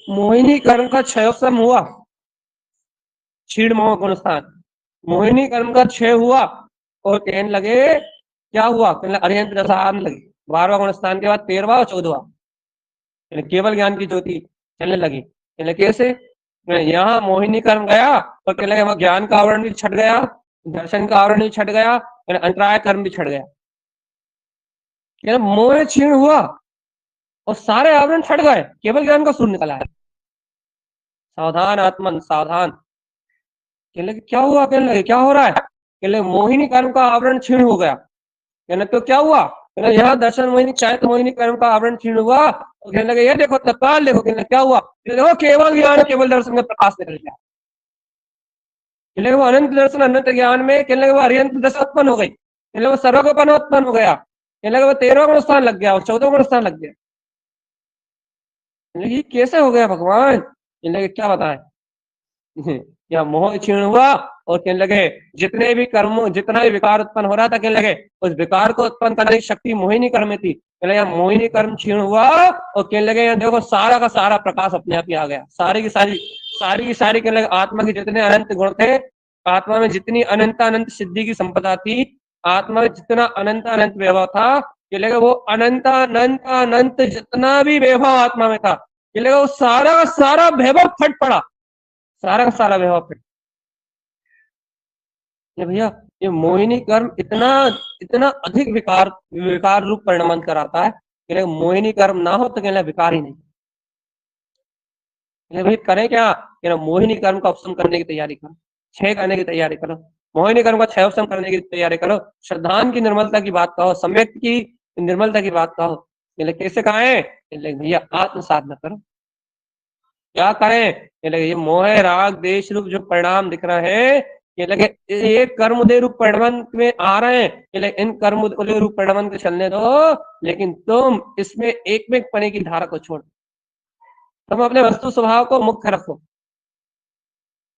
मोहिनी कर्म का क्षयोत्सव हुआ, क्षीण मोह गुण स्थान, मोहिनी कर्म का क्षय हुआ, और कहने लगे क्या हुआ? कहने अरिहंत दशा आने लगी। 12वां गुण स्थान के बाद 13वां और 14वां केवल ज्ञान की ज्योति चलने लगी। कहने कैसे? यहाँ मोहिनी कर्म गया और कहने लगे वहां ज्ञान का आवरण भी छट गया, दर्शन का आवरण भी छट गया, अंतराय कर्म भी छट गया। मोह क्षीण हुआ और सारे आवरण छट गए, केवल ज्ञान का सूर्य निकला है। सावधान आत्मन सावधान। कहने लगे क्या हुआ? कहने लगे क्या हो रहा है? कहने लगे मोहिनी कर्म का आवरण क्षीण हो गया। कहने तो क्या हुआ? कहने यहाँ दर्शन मोहिनी, चारित्र मोहिनी कर्म का आवरण क्षीण हुआ। और कहने लगे ये देखो तत्काल देखो। कहने क्या हुआ? देखो केवल ज्ञान, केवल दर्शन में प्रकाश निकल गया। कहने वो अनंत दर्शन, अनंत ज्ञान में कहने लगे वो अरिहंत दशा उत्पन्न हो गई। कहने लगे वो सर्वगुण उत्पन्न हो गया, कहने लगे वो 13वां गुण स्थान लग गया और 14वां गुण स्थान लग गया। कहने लगे ये कैसे हो गया भगवान? कहने लगे क्या बताएं? या मोह क्षीण हुआ और कहने लगे जितने भी कर्म, जितना भी विकार उत्पन्न हो रहा था, कहने लगे उस विकार को उत्पन्न करने की शक्ति मोहिनी कर्म में थी। कहने लगे मोहिनी कर्म क्षीण हुआ और कहने लगे यहाँ देखो सारा का सारा प्रकाश अपने आप ही आ गया, सारी की सारी कहने लगे आत्मा के जितने अनंत गुण थे, आत्मा में जितनी अनंत अनंत सिद्धि की संपदा थी, आत्मा में जितना अनंत अनंत वैभव था, कहने लगे वो अनंत अनंत अनंत जितना भी वैभव आत्मा में था, कहने लगे वो सारा का सारा वैभव फट पड़ा, सारा का सारा वैभव फट। ये भैया ये मोहिनी कर्म इतना इतना अधिक विकार विकार रूप परिणमन कराता है कि मोहिनी कर्म ना हो तो कहना विकार ही नहीं। भाई करें क्या? मोहिनी कर्म का उपशम करने की तैयारी करो, क्षय करने की तैयारी करो, मोहिनी कर्म का क्षय उपशम करने की तैयारी करो, श्रद्धान की निर्मलता की बात कहो, सम्यक की निर्मलता की बात कहो। कैसे कहें? भैया आत्म साधना करो। क्या करें? ये मोह राग देश रूप जो परिणाम दिख रहा है, ये कर्म उदय रूप परिणमन में आ रहे हैं, इन कर्म उदय रूप परिणमन को चलने दो, लेकिन तुम इसमें एक में पने की धारा को छोड़, तुम अपने वस्तु स्वभाव को मुख्य रखो,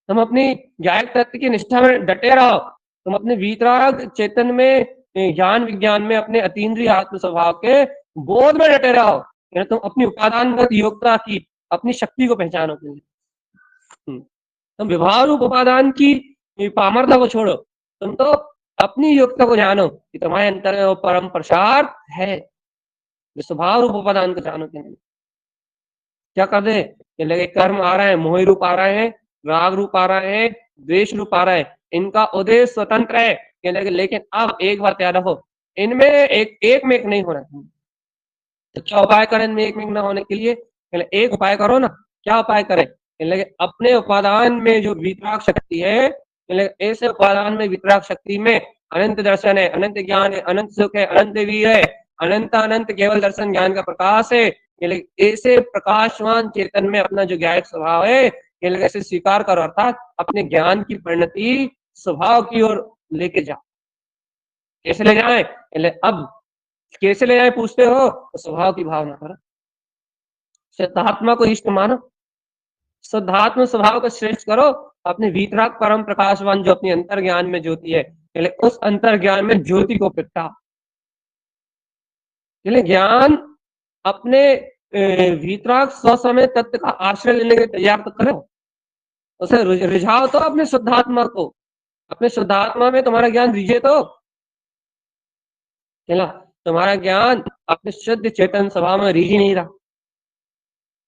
तुम अपनी ज्ञान तत्व की निष्ठा में डटे रहो, तुम अपने वीतराग चेतन में, ज्ञान विज्ञान में, अपने अतीन्द्रिय आत्म स्वभाव के बोध में डटे रहो। तुम अपनी उपादानगत योग्यता की, अपनी शक्ति को पहचानो। तुम विभाव रूप उपादान की पामरता को छोड़ो, तुम तो अपनी योग्यता को जानो कि तुम्हारे अंतर में वो परम प्रसाद है। स्वभाव रूप उपादान को जानो। क्या कर दे? लगे कर्म आ रहे हैं, मोह रूप आ रहे हैं, राग रूप आ रहे हैं, द्वेष रूप आ रहे हैं, इनका उदय स्वतंत्र है, लगे लेकिन अब एक बात याद रखो, इनमें एक में एक नहीं होना। तो क्या उपाय करें इनमें एक में न होने के लिए? एक उपाय करो ना। क्या उपाय करें? अपने उपादान में जो वितराग शक्ति है, ऐसे उपादान में वितराग शक्ति में अनंत दर्शन है, अनंत ज्ञान है, अनंत सुख है, अनंत वीर है, अनंत अनंत केवल दर्शन ज्ञान का प्रकाश है। ऐसे प्रकाशवान चेतन में अपना जो ज्ञायक स्वभाव है, ऐसे स्वीकार करो, अर्थात अपने ज्ञान की परिणति स्वभाव की ओर लेके जाओ। कैसे ले जाए? अब कैसे ले जाए पूछते हो? तो स्वभाव की भावना करो, शुद्धात्मा को इष्ट मानो, शुद्धात्म स्वभाव को श्रेष्ठ करो, अपने वीतराग परम प्रकाशवान जो अपनी अंतर ज्ञान में ज्योति है, उस अंतर ज्ञान में ज्योति को प्रगटाओ। ज्ञान अपने वीतराग स्वसमय तत्व का आश्रय लेने के तैयार तो करो, उसे रिझाओ तो अपने शुद्धात्मा को, अपने शुद्धात्मा में तुम्हारा ज्ञान रिझे तो तुम्हारा ज्ञान अपने शुद्ध चेतन स्वभाव में रिझ नहीं रहा,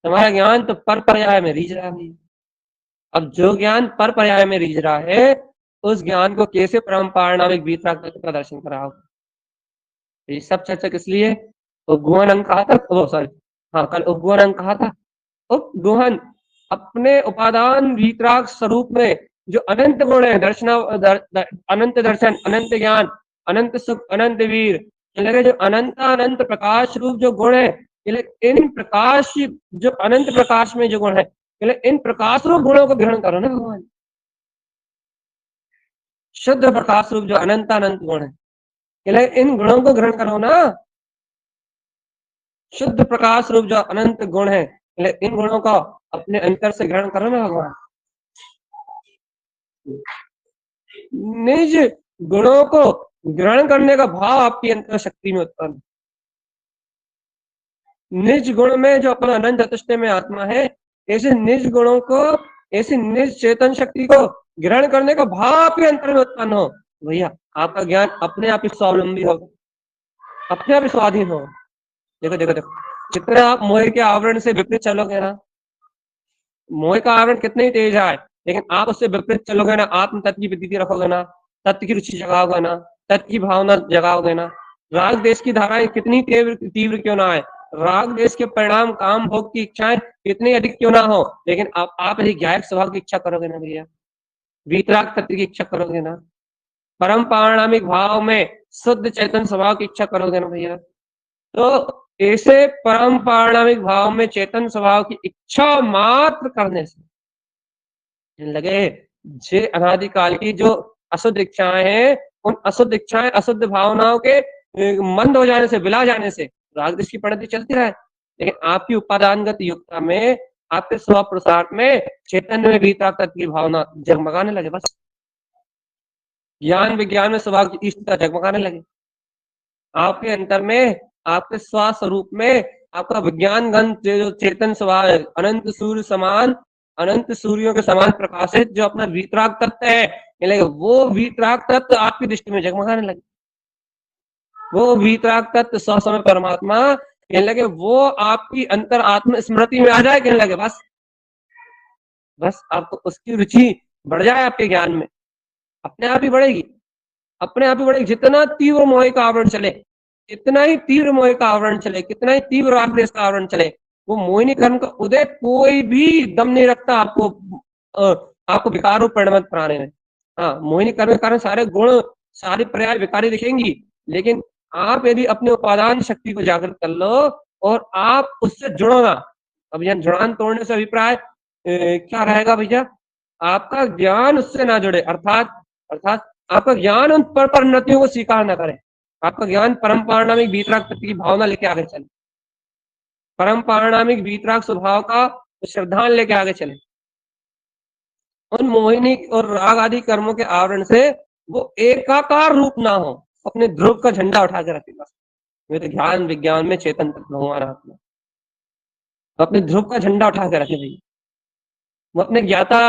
तुम्हारा ज्ञान तो पर पर्याय में रिझ रहा है। अब जो ज्ञान पर पर्याय में रिझ रहा है, उस ज्ञान को कैसे परम पारणामिक वीतराग तत्व का दर्शन कराओ? ये सब चर्चा किस लिए? उपगुहन अंग कहा था, सॉरी हाँ कल उपगुहन अंग कहा था। उपगुहन अपने उपादान वीतराग स्वरूप में जो अनंत गुण है, अनंत दर्शन, अनंत ज्ञान, अनंत सुख, अनंत वीर, जो अनंत अनंत प्रकाश रूप जो गुण है, इन प्रकाश जो अनंत प्रकाश में जो गुण है, इन प्रकाश रूप गुणों को ग्रहण करो ना भगवान। शुद्ध प्रकाश रूप जो अनंत अनंत गुण है, इन गुणों को ग्रहण करो ना। शुद्ध प्रकाश रूप जो अनंत गुण है, इन गुणों को अपने अंतर से ग्रहण करो ना भगवान। निज गुणों को ग्रहण करने का भाव आपकी अंतर शक्ति में उत्पन्न, निज गुण में जो अपना अनंत चतुष्टय में आत्मा है, ऐसे निज गुणों को, ऐसी निज चेतन शक्ति को ग्रहण करने का भाव आपके अंतर में उत्पन्न हो, भैया आपका ज्ञान अपने आप ही स्वावलंबी होगा, अपने आप ही स्वाधीन होगा। देखो देखो देखो, जितने आप मोह के आवरण से विपरीत चलोगे ना, मोह का आवरण कितने ही तेज है, लेकिन आप उससे विपरीत चलोगे ना, आत्म तत्व की प्रतीति रखोगे ना, तत्व की रुचि जगाओगे ना, तत्व की भावना जगाओगे ना, राग देश की धाराएं कितनी तीव्र क्यों ना है, राग देश के परिणाम काम भोग की इच्छाएं कितनी अधिक क्यों ना हो, लेकिन आप यदि ज्ञायक स्वभाव की इच्छा करोगे ना भैया, वीतराग तत्व की इच्छा करोगे ना, परम पारणामिक भाव में शुद्ध चैतन्य स्वभाव की इच्छा करोगे ना भैया, तो ऐसे परम पारणामिक भाव में चेतन स्वभाव की इच्छा मात्र करने से लगे जे अनादिकाल की जो अशुद्ध इच्छाएं हैं, उन अशुद्ध इच्छाएं, अशुद्ध भावनाओं के मंद हो जाने से, विला जाने से राग द्वेष की परिणति चलती रहे, लेकिन आपकी उपादानगत युक्ता में, आपके स्व प्रसार में, चैतन्य में वीतराग तत्व की भावना जगमगाने लगे। बस ज्ञान विज्ञान में स्वभाव की इष्टता जगमगाने लगे। आपके अंतर में, आपके स्वस्वरूप में आपका विज्ञान घन जो चेतन स्वभाव है, अनंत सूर्य समान, अनंत सूर्यों के समान प्रकाशित जो अपना वीतराग तत्व है, वो वीतराग तत्व आपकी दृष्टि में जगमगाने लगे। वो वीतराग तत्व स्वस्वरूप परमात्मा कहने लगे, वो आपकी अंतर आत्म स्मृति में आ जाए, कहने लगे बस आपको उसकी रुचि बढ़ जाए आपके ज्ञान में, अपने आप ही बढ़ेगी, अपने आप ही बढ़ेगी। जितना तीव्र मोह का आवरण चले, इतना ही तीव्र मोह का आवरण चले, कितना ही तीव्र राग द्वेष का आवरण चले, वो मोहिनी कर्म का उदय कोई भी दम नहीं रखता आपको विकार रूप परिणमित कराने में। हाँ, मोहिनी कर्म के कारण सारे गुण, सारी पर्याय विकारी दिखेंगी, लेकिन आप यदि अपने उपादान शक्ति को जागृत कर लो और आप उससे जुड़ो ना। अब यहाँ जुड़ान तोड़ने से अभिप्राय क्या रहेगा भैया? आपका ज्ञान उससे ना जुड़े, अर्थात आपका ज्ञान उन पर परिणतियों को स्वीकार न करे। आपका ज्ञान परम पारिणामिक वीतराग तत्व की भावना लेके आगे चले, परम पारिणामिक वीतराग स्वभाव का श्रद्धान लेके आगे चले। उन मोहिनी और राग आदि कर्मों के आवरण से वो एकाकार रूप ना हो, अपने ध्रुव का झंडा उठा के रखे। बस मेरे ज्ञान विज्ञान में चेतन तत्व हमारा आत्मा, तो अपने ध्रुव का झंडा उठा के रखे भैया। वो अपने ज्ञाता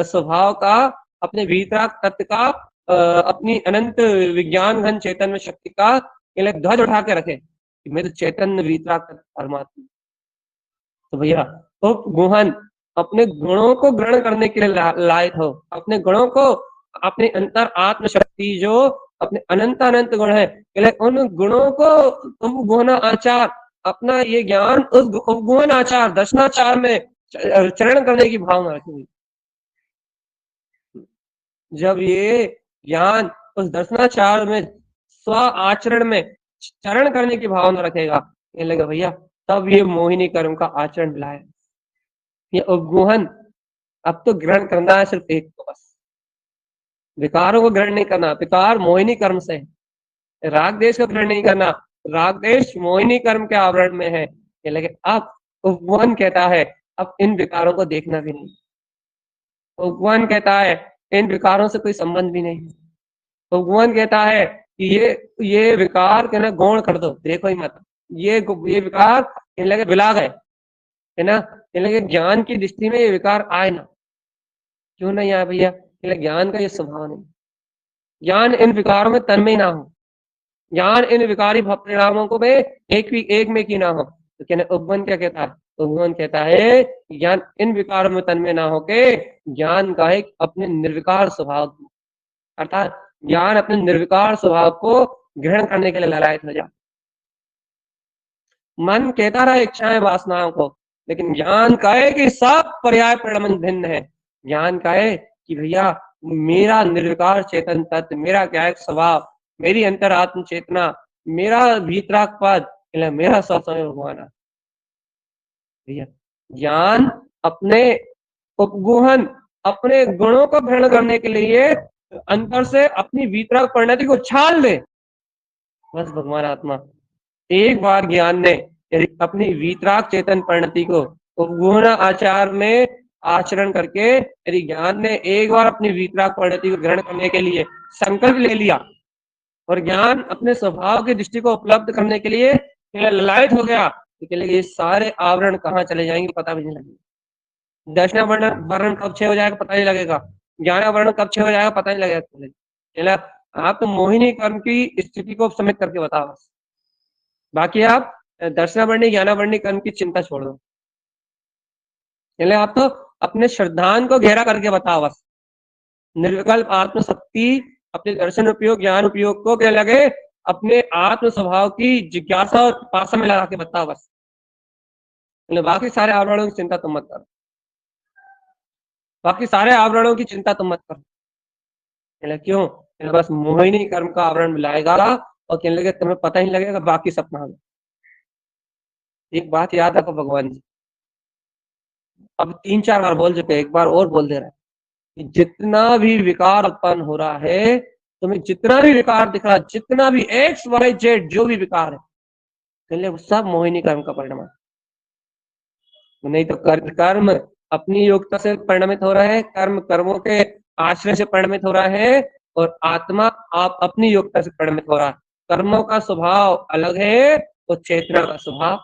स्वभाव का, अपने वीतराग तत्व का, अपनी अनंत विज्ञान घन चेतन में शक्ति का ध्वज उठा के रखे कि मैं तो चैतन्य वीतराग तत्व परमात्मा। तो भैया तो गुहन अपने गुणों को ग्रहण करने के लिए लायक हो, अपने गुणों को, अपने अंतर आत्म शक्ति जो अपने अनंत अनंत गुण है, उन गुणों को तुम गुहन आचार, अपना ये ज्ञान उस गुहन आचार, दर्शनाचार में चरण करने की भावना रखेंगे। जब ये ज्ञान उस दर्शनाचार में, स्व आचरण में चरण करने की भावना रखेगा, कहने लगा भैया तब ये मोहिनी कर्म का आचरण लाए। ये उपगुहन अब तो ग्रहण करना है सिर्फ एक को, बस विकारों को ग्रहण नहीं करना। विकार मोहिनी कर्म से है, राग देश को ग्रहण नहीं करना, राग देश मोहिनी कर्म के आवरण में है। ये लगे अब उपगुहन कहता है अब इन विकारों को देखना भी नहीं। उपगुहन कहता है इन विकारों से कोई संबंध भी नहीं। उपगुहन कहता है कि ये विकार कहना गौण कर दो, देखो ही मत, ये विकार कहने लगे बिला गए, है ना, कहने लगे ज्ञान की दृष्टि में ये विकार आए ना। क्यों नहीं आए भैया? ज्ञान का ये स्वभाव नहीं, ज्ञान इन विकारों में तन्मय ना हो, ज्ञान इन विकारी परिणामों को में एक में की ना हो। तो कहने उपगुहन क्या कहता है? उपगुहन कहता है ज्ञान इन विकारों में तन्मय ना होके ज्ञान का एक अपने निर्विकार स्वभाव, अर्थात ज्ञान अपने निर्विकार स्वभाव को ग्रहण करने के लिए ललायत हो जाए। मन कहता रहा इच्छाएं वासनाओं को, लेकिन ज्ञान का है कि सब पर्याय परिणाम भिन्न है। ज्ञान का है कि भैया मेरा निर्विकार चेतन तत्व, मेरा क्या है स्वभाव, मेरी अंतरात्म चेतना, मेरा भीतराग पद, मेरा स्वयं भगवान। भैया ज्ञान अपने उपगुहन, अपने गुणों को ग्रहण करने के लिए अंतर से अपनी भीतराग परिणति को छाल दे। बस भगवान आत्मा एक बार ज्ञान ने अपनी वीतराग चेतन परिणति को उपगुहन आचार में आचरण करके, यदि ज्ञान ने एक बार अपनी वीतराग परिणति को ग्रहण करने के लिए संकल्प ले लिया और ज्ञान अपने स्वभाव की दृष्टि को उपलब्ध करने के लिए ललायत हो गया, तो ये सारे आवरण कहाँ चले जाएंगे पता भी नहीं लगेगा। दर्शन वर्ण कब क्षय हो जाएगा पता नहीं लगेगा, ज्ञान वर्ण कब क्षय हो जाएगा पता नहीं लगेगा। आप तो मोहिनी कर्म की स्थिति को समित करके बताओ, बाकी आप दर्शनावर्णी ज्ञानावर्णी कर्म की चिंता छोड़ दो। आप तो अपने श्रद्धान को गहरा करके बताओ, बस निर्विकल्प आत्मशक्ति, अपने दर्शन उपयोग ज्ञान उपयोग को क्या लगे अपने आत्म स्वभाव की जिज्ञासा और पासा में लगा के बताओ बस। बाकी सारे आवरणों की चिंता तुम मत करो, बाकी सारे आवरणों की चिंता तुम मत करो। क्यों? बस मोहिनी कर्म का आवरण मिलाएगा और कहने लगे तुम्हें पता ही लगेगा बाकी सपना। एक बात याद रखो भगवान जी, अब 3-4 बार बोल चुके, एक बार और बोल दे रहा है कि जितना भी विकार उत्पन्न हो रहा है तुम्हें जितना भी विकार दिख रहा, जितना भी एक्स वाई जेड जो भी विकार है, वो सब मोहिनी कर्म का परिणाम है। नहीं तो कर्म अपनी योग्यता से परिणमित हो रहा है, कर्म कर्मों के आश्रय से परिणमित हो रहा है, और आत्मा आप अपनी योग्यता से परिणमित हो रहा है। कर्मों का स्वभाव अलग है और चेतना का स्वभाव,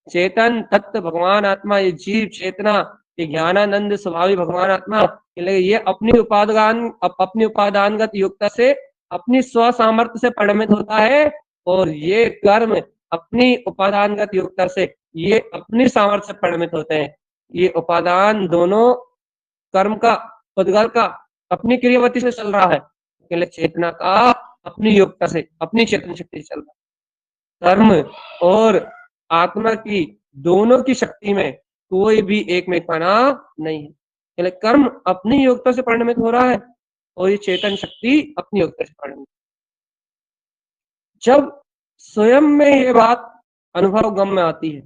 चेतन तत्व भगवान आत्मा, ये जीव चेतना, ये ज्ञानानंद स्वभावी भगवान आत्मा, ये अपनी उपादानगत योग्यता से अपनी स्व सामर्थ्य से परिणमित होता है, और ये कर्म अपनी उपादानगत योग्यता से ये अपनी सामर्थ्य से परिणमित होते हैं। ये उपादान दोनों कर्म का, उद्गल का अपनी क्रियावती से चल रहा है, चेतना का अपनी योग्यता से, अपनी चेतन शक्ति से चल रहा है। कर्म और आत्मा की दोनों की शक्ति में कोई भी एक में पाना नहीं है। कर्म अपनी योग्यता से परिणमित हो रहा है और ये चेतन शक्ति अपनी योग्यता से परिणमित। जब स्वयं में ये बात अनुभव गम में आती है,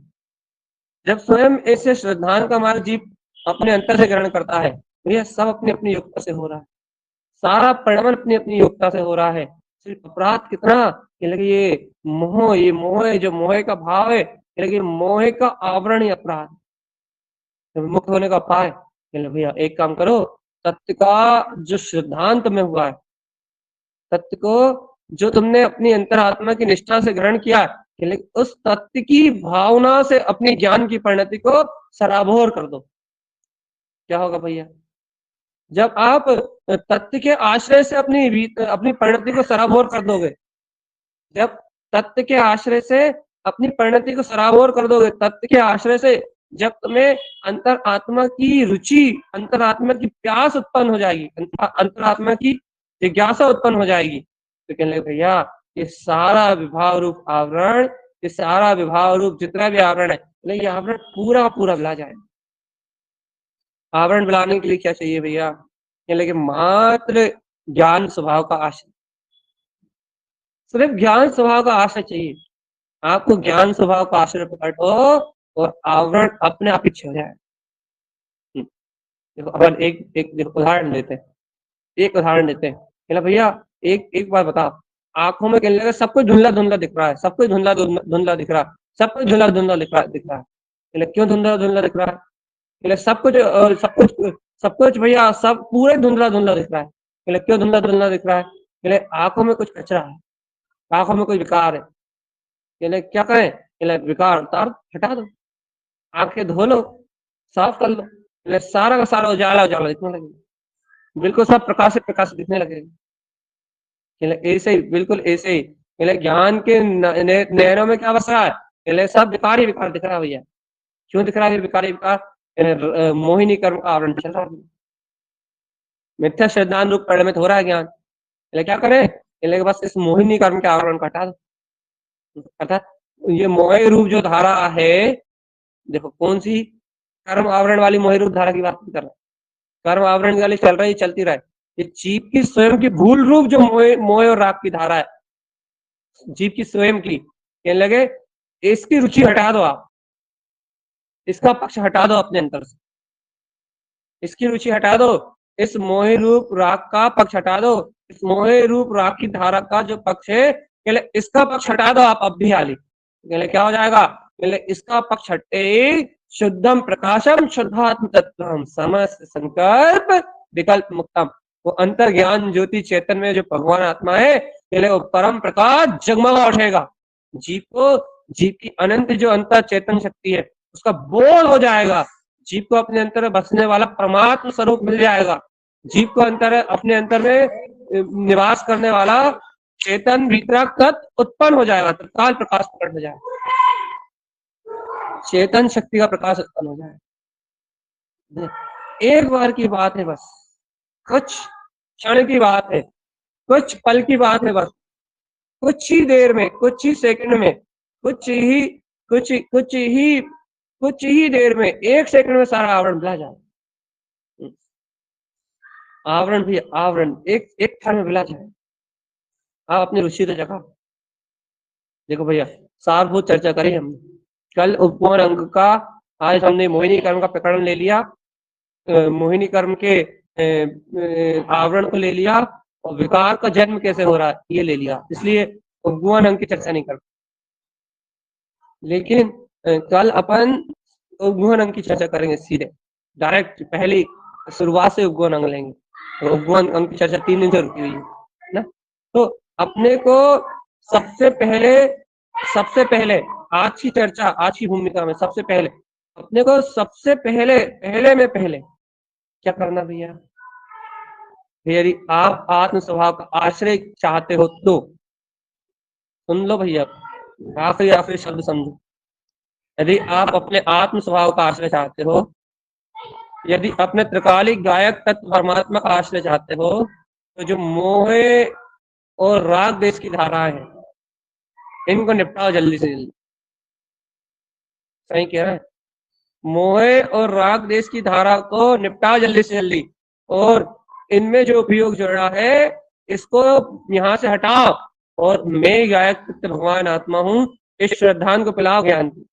जब स्वयं ऐसे श्रद्धान का मार्ग जीव अपने अंतर से ग्रहण करता है, तो यह सब अपनी अपनी योग्यता से हो रहा है, सारा परिणमन अपनी अपनी योग्यता से हो रहा है। सिर्फ अपराध कितना कि ये मोह जो मोह का भाव है, लेकिन मोह का आवरण ही अपराध, मुक्त होने का उपाय। भैया एक काम करो, तत्व का जो सिद्धांत में हुआ है, तत्व को जो तुमने अपनी अंतरात्मा की निष्ठा से ग्रहण किया, उस तत्व की भावना से अपनी ज्ञान की परिणति को सराबोर कर दो। क्या होगा भैया? जब आप तत्व के आश्रय से अपनी परिणति को सराबोर कर दोगे, जब तत्व के आश्रय से अपनी परिणति को सराबोर कर दोगे, तत्व के आश्रय से जब तुम्हें अंतरात्मा की रुचि, अंतरात्मा की प्यास उत्पन्न हो जाएगी, अंतरात्मा की जिज्ञासा उत्पन्न हो जाएगी, तो कहने लगे भैया ये सारा विभाव रूप आवरण, ये सारा विभाव रूप जितना भी आवरण है, ये आवरण पूरा पूरा मिला जाए। आवरण मिलाने के लिए क्या चाहिए भैया? लेकिन मात्र ज्ञान स्वभाव का आश्रय, सिर्फ ज्ञान स्वभाव का आश्रय चाहिए। आपको ज्ञान स्वभाव का आश्रय प्रकट हो और आवरण अपने आप ही छो जाए। देखो अपन एक उदाहरण देते हैं, एक उदाहरण देते हैं। भैया एक बार बताओ, आंखों में कहने लगा सब कुछ धुंधला धुंधला दिख रहा है, सब कुछ धुंधला धुंधला दिख रहा है, सब कुछ धुंधला धुंधला दिख रहा है। क्यों धुंधला धुंधला दिख रहा है? सब कुछ भैया सब पूरे धुंधला धुंधला दिख रहा है। क्यों धुंधला धुंधला दिख रहा है? आंखों में कुछ कचरा है, आंखों में कोई विकार है। क्या करें? विकार उतार हटा दो, आंखें धो लो, साफ कर लो, सारा का सारा उजाला उजाला दिखने लगेगा, बिल्कुल सब प्रकाशित प्रकाशित दिखने लगेगा। ऐसे ही, बिल्कुल ऐसे ही ज्ञान के नयनों में क्या बस रहा है? सब विकार ही विकार दिख रहा है भैया। क्यों दिख रहा है विकार ही विकार? मोहिनी कर्म का आवरण चल रहा है, मिथ्या श्रद्धान रूप परिणमित हो रहा है ज्ञान। क्या करें? बस इस मोहिनी कर्म के आवरण को हटा दो। अर्थात ये मोह रूप जो धारा है, देखो कौन सी कर्म आवरण वाली मोह रूप धारा की बात कर रहा है, कर्म आवरण वाली चल रही चलती रहे, ये जीव की स्वयं की भूल रूप जो मोह और राग की धारा है, जीव की स्वयं की, कहने लगे इसकी रुचि हटा दो, आप इसका पक्ष हटा दो अपने अंतर से, इसकी रुचि हटा दो, इस मोह रूप राग का पक्ष हटा दो, इस मोह रूप राग की धारा का जो पक्ष है, इसका पक्ष हटा दो आप अब भी हाली। क्या हो जाएगा? इसका पक्ष हटे, शुद्धम प्रकाशम शुद्धात्म तत्वम समस्त संकल्प विकल्प मुक्तम। वो अंतर ज्ञान ज्योति चेतन में जो भगवान आत्मा है, वो परम प्रकाश जगमगा उठेगा। जीव की अनंत जो अंतर चेतन शक्ति है, उसका बोध हो जाएगा। जीव को अपने अंतर बसने वाला परमात्म स्वरूप मिल जाएगा। जीव को अपने अंतर में निवास करने वाला चेतन भीतरा तत्व उत्पन्न हो जाएगा, तत्काल प्रकाश प्रकट हो जाएगा, चेतन शक्ति का प्रकाश उत्पन्न हो जाएगा। एक बार की बात है, बस कुछ क्षण की बात है, कुछ पल की बात है, बस कुछ ही देर में, कुछ ही सेकंड में, कुछ ही देर में, एक सेकंड में सारा आवरण मिला जाए। आवरण भी आवरण एक क्षण में मिला जाए। आप अपनी रुचि तो जगा। देखो भैया सारभूत चर्चा करी हमने, कल उपमान अंग का, आज हमने मोहिनी कर्म का प्रकरण ले लिया, मोहिनी कर्म के आवरण को ले लिया, और विकार का जन्म कैसे हो रहा है ये ले लिया, इसलिए उपगुहन अंग की चर्चा नहीं कर। लेकिन कल अपन उपगुहन अंग की चर्चा करेंगे सीधे, डायरेक्ट पहली शुरुआत से उपगुहन अंग लेंगे। तो उपगुहन अंग की चर्चा 3 दिन से रुकी हुई है ना। तो अपने को सबसे पहले आज की चर्चा, आज की भूमिका में सबसे पहले अपने को पहले क्या करना भैया? यदि आप आत्म स्वभाव का आश्रय चाहते हो तो सुन लो भैया, आखिरी शब्द समझो। यदि आप अपने आत्म स्वभाव का आश्रय चाहते हो, यदि अपने त्रिकालिक गायक तत्व परमात्मा का आश्रय चाहते हो, तो जो मोह और राग देश की धाराएं हैं, इनको निपटाओ जल्दी से जल्दी। सही कह रहा है? मोह और राग देश की धारा को निपटाओ जल्दी से जल्दी, और इनमें जो उपयोग जुड़ा है इसको यहाँ से हटाओ, और मैं गायक तत्व भगवान आत्मा हूँ, इस श्रद्धान को पिलाओ ज्ञान की।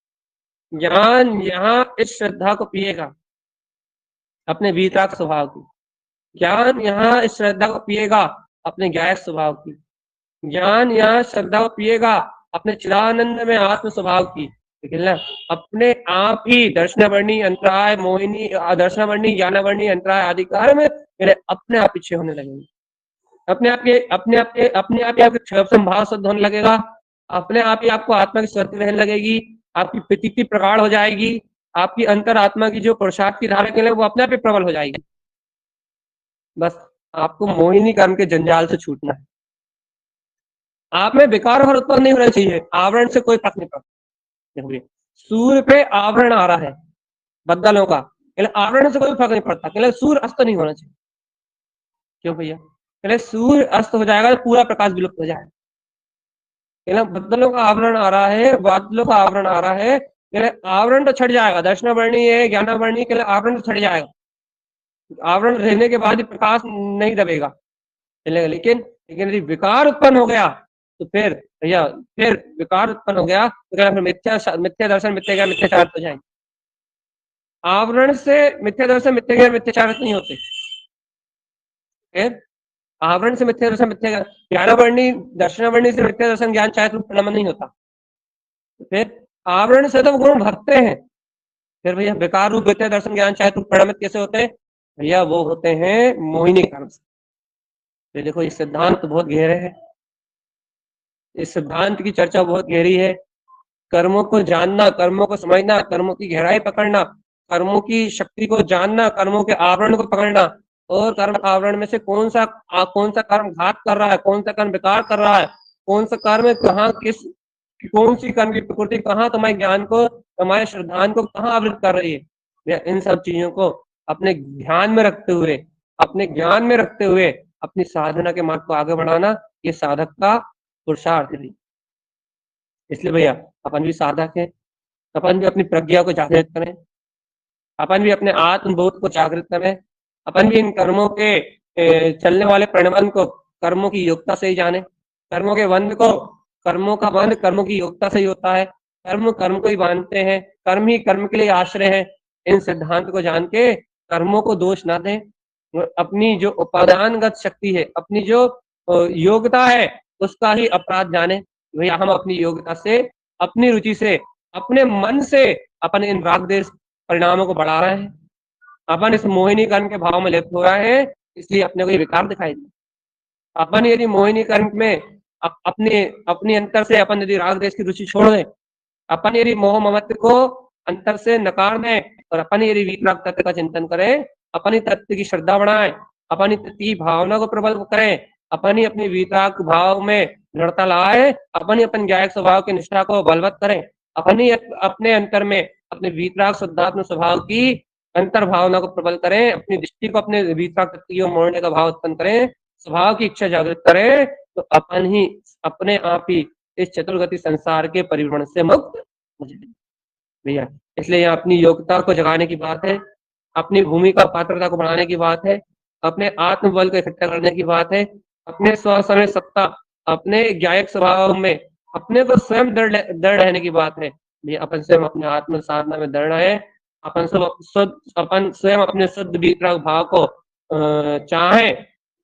ज्ञान यहाँ इस श्रद्धा को पिएगा अपने वीतराग स्वभाव की, ज्ञान यहाँ इस श्रद्धा को पिएगा अपने गायक स्वभाव की, ज्ञान यहाँ श्रद्धा को पिएगा अपने चिदानंद में आत्म स्वभाव की। ठीक है ना? अपने आप ही दर्शनावर्णी अंतराय मोहिनी, दर्शनावर्णी ज्ञानावर्णी अंतराय आदि कार्य में अपने आप पीछे होने लगेंगे, अपने आप ही आपके क्षोभ संभाव शुद्ध होने लगेगा, अपने आप ही आपको आत्मा की स्मृति रहने लगेगी, आपकी प्रतीति प्रगाढ़ हो जाएगी, आपकी अंतर आत्मा की जो पुरुषार्थ की धारा के लिए वो अपने आप ही प्रबल हो जाएगी। बस आपको मोहिनी कर्म के जंजाल से छूटना है। आप में विकार और उत्पन्न नहीं होना चाहिए, आवरण से कोई फर्क नहीं पड़ता। सूर्य पे आवरण आ रहा है बदलों का, आवरण से कोई फर्क नहीं पड़ता, सूर्य अस्त नहीं होना चाहिए। क्यों भैया? सूर्य अस्त हो जाएगा तो पूरा प्रकाश विलुप्त हो जाएगा। बदलों का आवरण आ रहा है, बादलों का आवरण आ रहा है, आवरण तो छट जाएगा, दर्शनावर्णी है ज्ञानावर्णी के लिए आवरण तो छट जाएगा, आवरण रहने के बाद ही प्रकाश नहीं दबेगा। लेकिन यदि विकार उत्पन्न हो गया तो फिर भैया, फिर विकार उत्पन्न हो गया तो क्या, फिर मिथ्या दर्शन मिथ्या ज्ञान मिथ्याचार हो जाएंगे। आवरण से मिथ्या दर्शन मिथ्या ज्ञान मिथ्याचार नहीं होते, आवरण से मिथ्या दर्शन मिथ्या ज्ञानावर्णी दर्शनावर्णी से मिथ्या दर्शन ज्ञान चाहे रूप परिणाम नहीं होता। फिर आवरण से तो गुण भरते हैं, फिर भैया विकार रूप मिथ्या दर्शन ज्ञान चाहे रूप परिणामित कैसे होते हैं भैया? वो होते हैं मोहिनी कर्म से। देखो ये सिद्धांत तो बहुत गहरे है, इस सिद्धांत की चर्चा बहुत गहरी है। कर्मों को जानना, कर्मों को समझना, कर्मों की गहराई पकड़ना, कर्मों की शक्ति को जानना, कर्मों के आवरण को पकड़ना, और कर्म आवरण में से कौन सा कर्म घात कर रहा है, कौन सा कर्म विकार कर रहा है, कौन सा कर्म कहाँ कौन सी कर्म की प्रकृति कहाँ तुम्हारे ज्ञान को, तुम्हारे श्रद्धान को कहाँ आवृत कर रही है। इन सब चीजों को अपने ध्यान में रखते हुए, अपने ज्ञान में रखते हुए अपनी साधना के मार्ग को आगे बढ़ाना, ये साधक का पुरुषार्थ है। इसलिए भैया अपन भी साधक है, अपन भी अपनी प्रज्ञा को जागृत करें, अपन भी अपने आत्मबोध को जागृत करें, अपन भी इन कर्मों के चलने वाले परिणाम को कर्मों की योग्यता से ही जाने। कर्मों के बंध को, कर्मों का बंध कर्मों की योग्यता से ही होता है, कर्म को ही बांधते हैं, कर्म ही कर्म के लिए आश्रय है। इन सिद्धांत को जान के कर्मों को दोष ना दें, अपनी जो उपादानगत शक्ति है, अपनी जो योग्यता है उसका ही अपराध जाने। भैया हम अपनी योग्यता से, अपनी रुचि से, अपने मन से अपन इन राग देश परिणामों को बढ़ा रहे हैं, अपन इस मोहिनी कर्म के भाव में लिप्त हो रहे हैं, इसलिए अपने को ये विकार दिखाई दे। अपन यदि मोहिनी कर्म में अपने अंतर से अपन यदि राग देश की रुचि छोड़ दें, अपन यदि मोह ममत्व को अंतर से नकार दें, और अपन यदि वीतराग तत्व का चिंतन करें, अपनी तत्व की श्रद्धा बढ़ाएं, अपनी तत्व की भावना को प्रबल करें, अपनी अपनी वीतराग भाव में दृढ़ता लाए, अपनी अपन गायक स्वभाव की निष्ठा को बलवत करें, अपने अंतर में अपने वीतराग शुद्धात्म स्वभाव की अंतर भावना को प्रबल करें, अपनी दृष्टि को अपने वीतराग तत्व की ओर मोड़ने का भाव उत्पन्न करें, स्वभाव की इच्छा जागृत करें, तो अपन ही अपने आप ही इस चतुर्गति संसार के परिभ्रमण से मुक्त हो जाएंगे भैया। इसलिए यहाँ अपनी योग्यता को जगाने की बात है, अपनी भूमिका पात्रता को बढ़ाने की बात है, अपने आत्मबल को इकट्ठा करने की बात है, अपने स्वसमय सत्ता, अपने गायक स्वभाव में अपने को स्वयं दृढ़ रहने की बात है। अपन स्वयं अपने आत्म साधना में दृढ़ है, अपन स्वयं अपने शुद्ध वीतराग भाव को चाहे,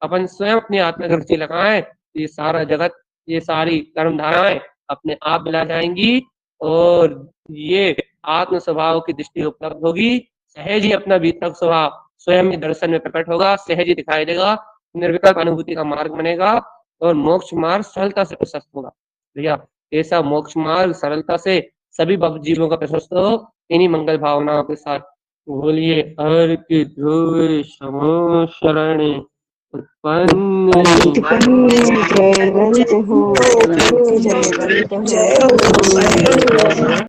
अपन स्वयं अपनी आत्मा दृष्टि लगाएं, ये सारा जगत, ये सारी कर्म धाराएं अपने आप मिला जाएंगी और ये आत्म स्वभाव की दृष्टि उपलब्ध होगी। सहज ही अपना भीतर स्वभाव स्वयं ही दर्शन में प्रकट होगा, सहज ही दिखाई देगा, निर्विकल्प अनुभूति का मार्ग बनेगा और मोक्ष मार्ग सरलता से प्रशस्त होगा। भैया ऐसा मोक्ष मार्ग सरलता से सभी जीवों का प्रशस्त हो, इन्हीं मंगल भावनाओं के साथ बोलिए हर की ध्रुव समो शरणे उत्पन्न जयवंत हो, जयवंत हो।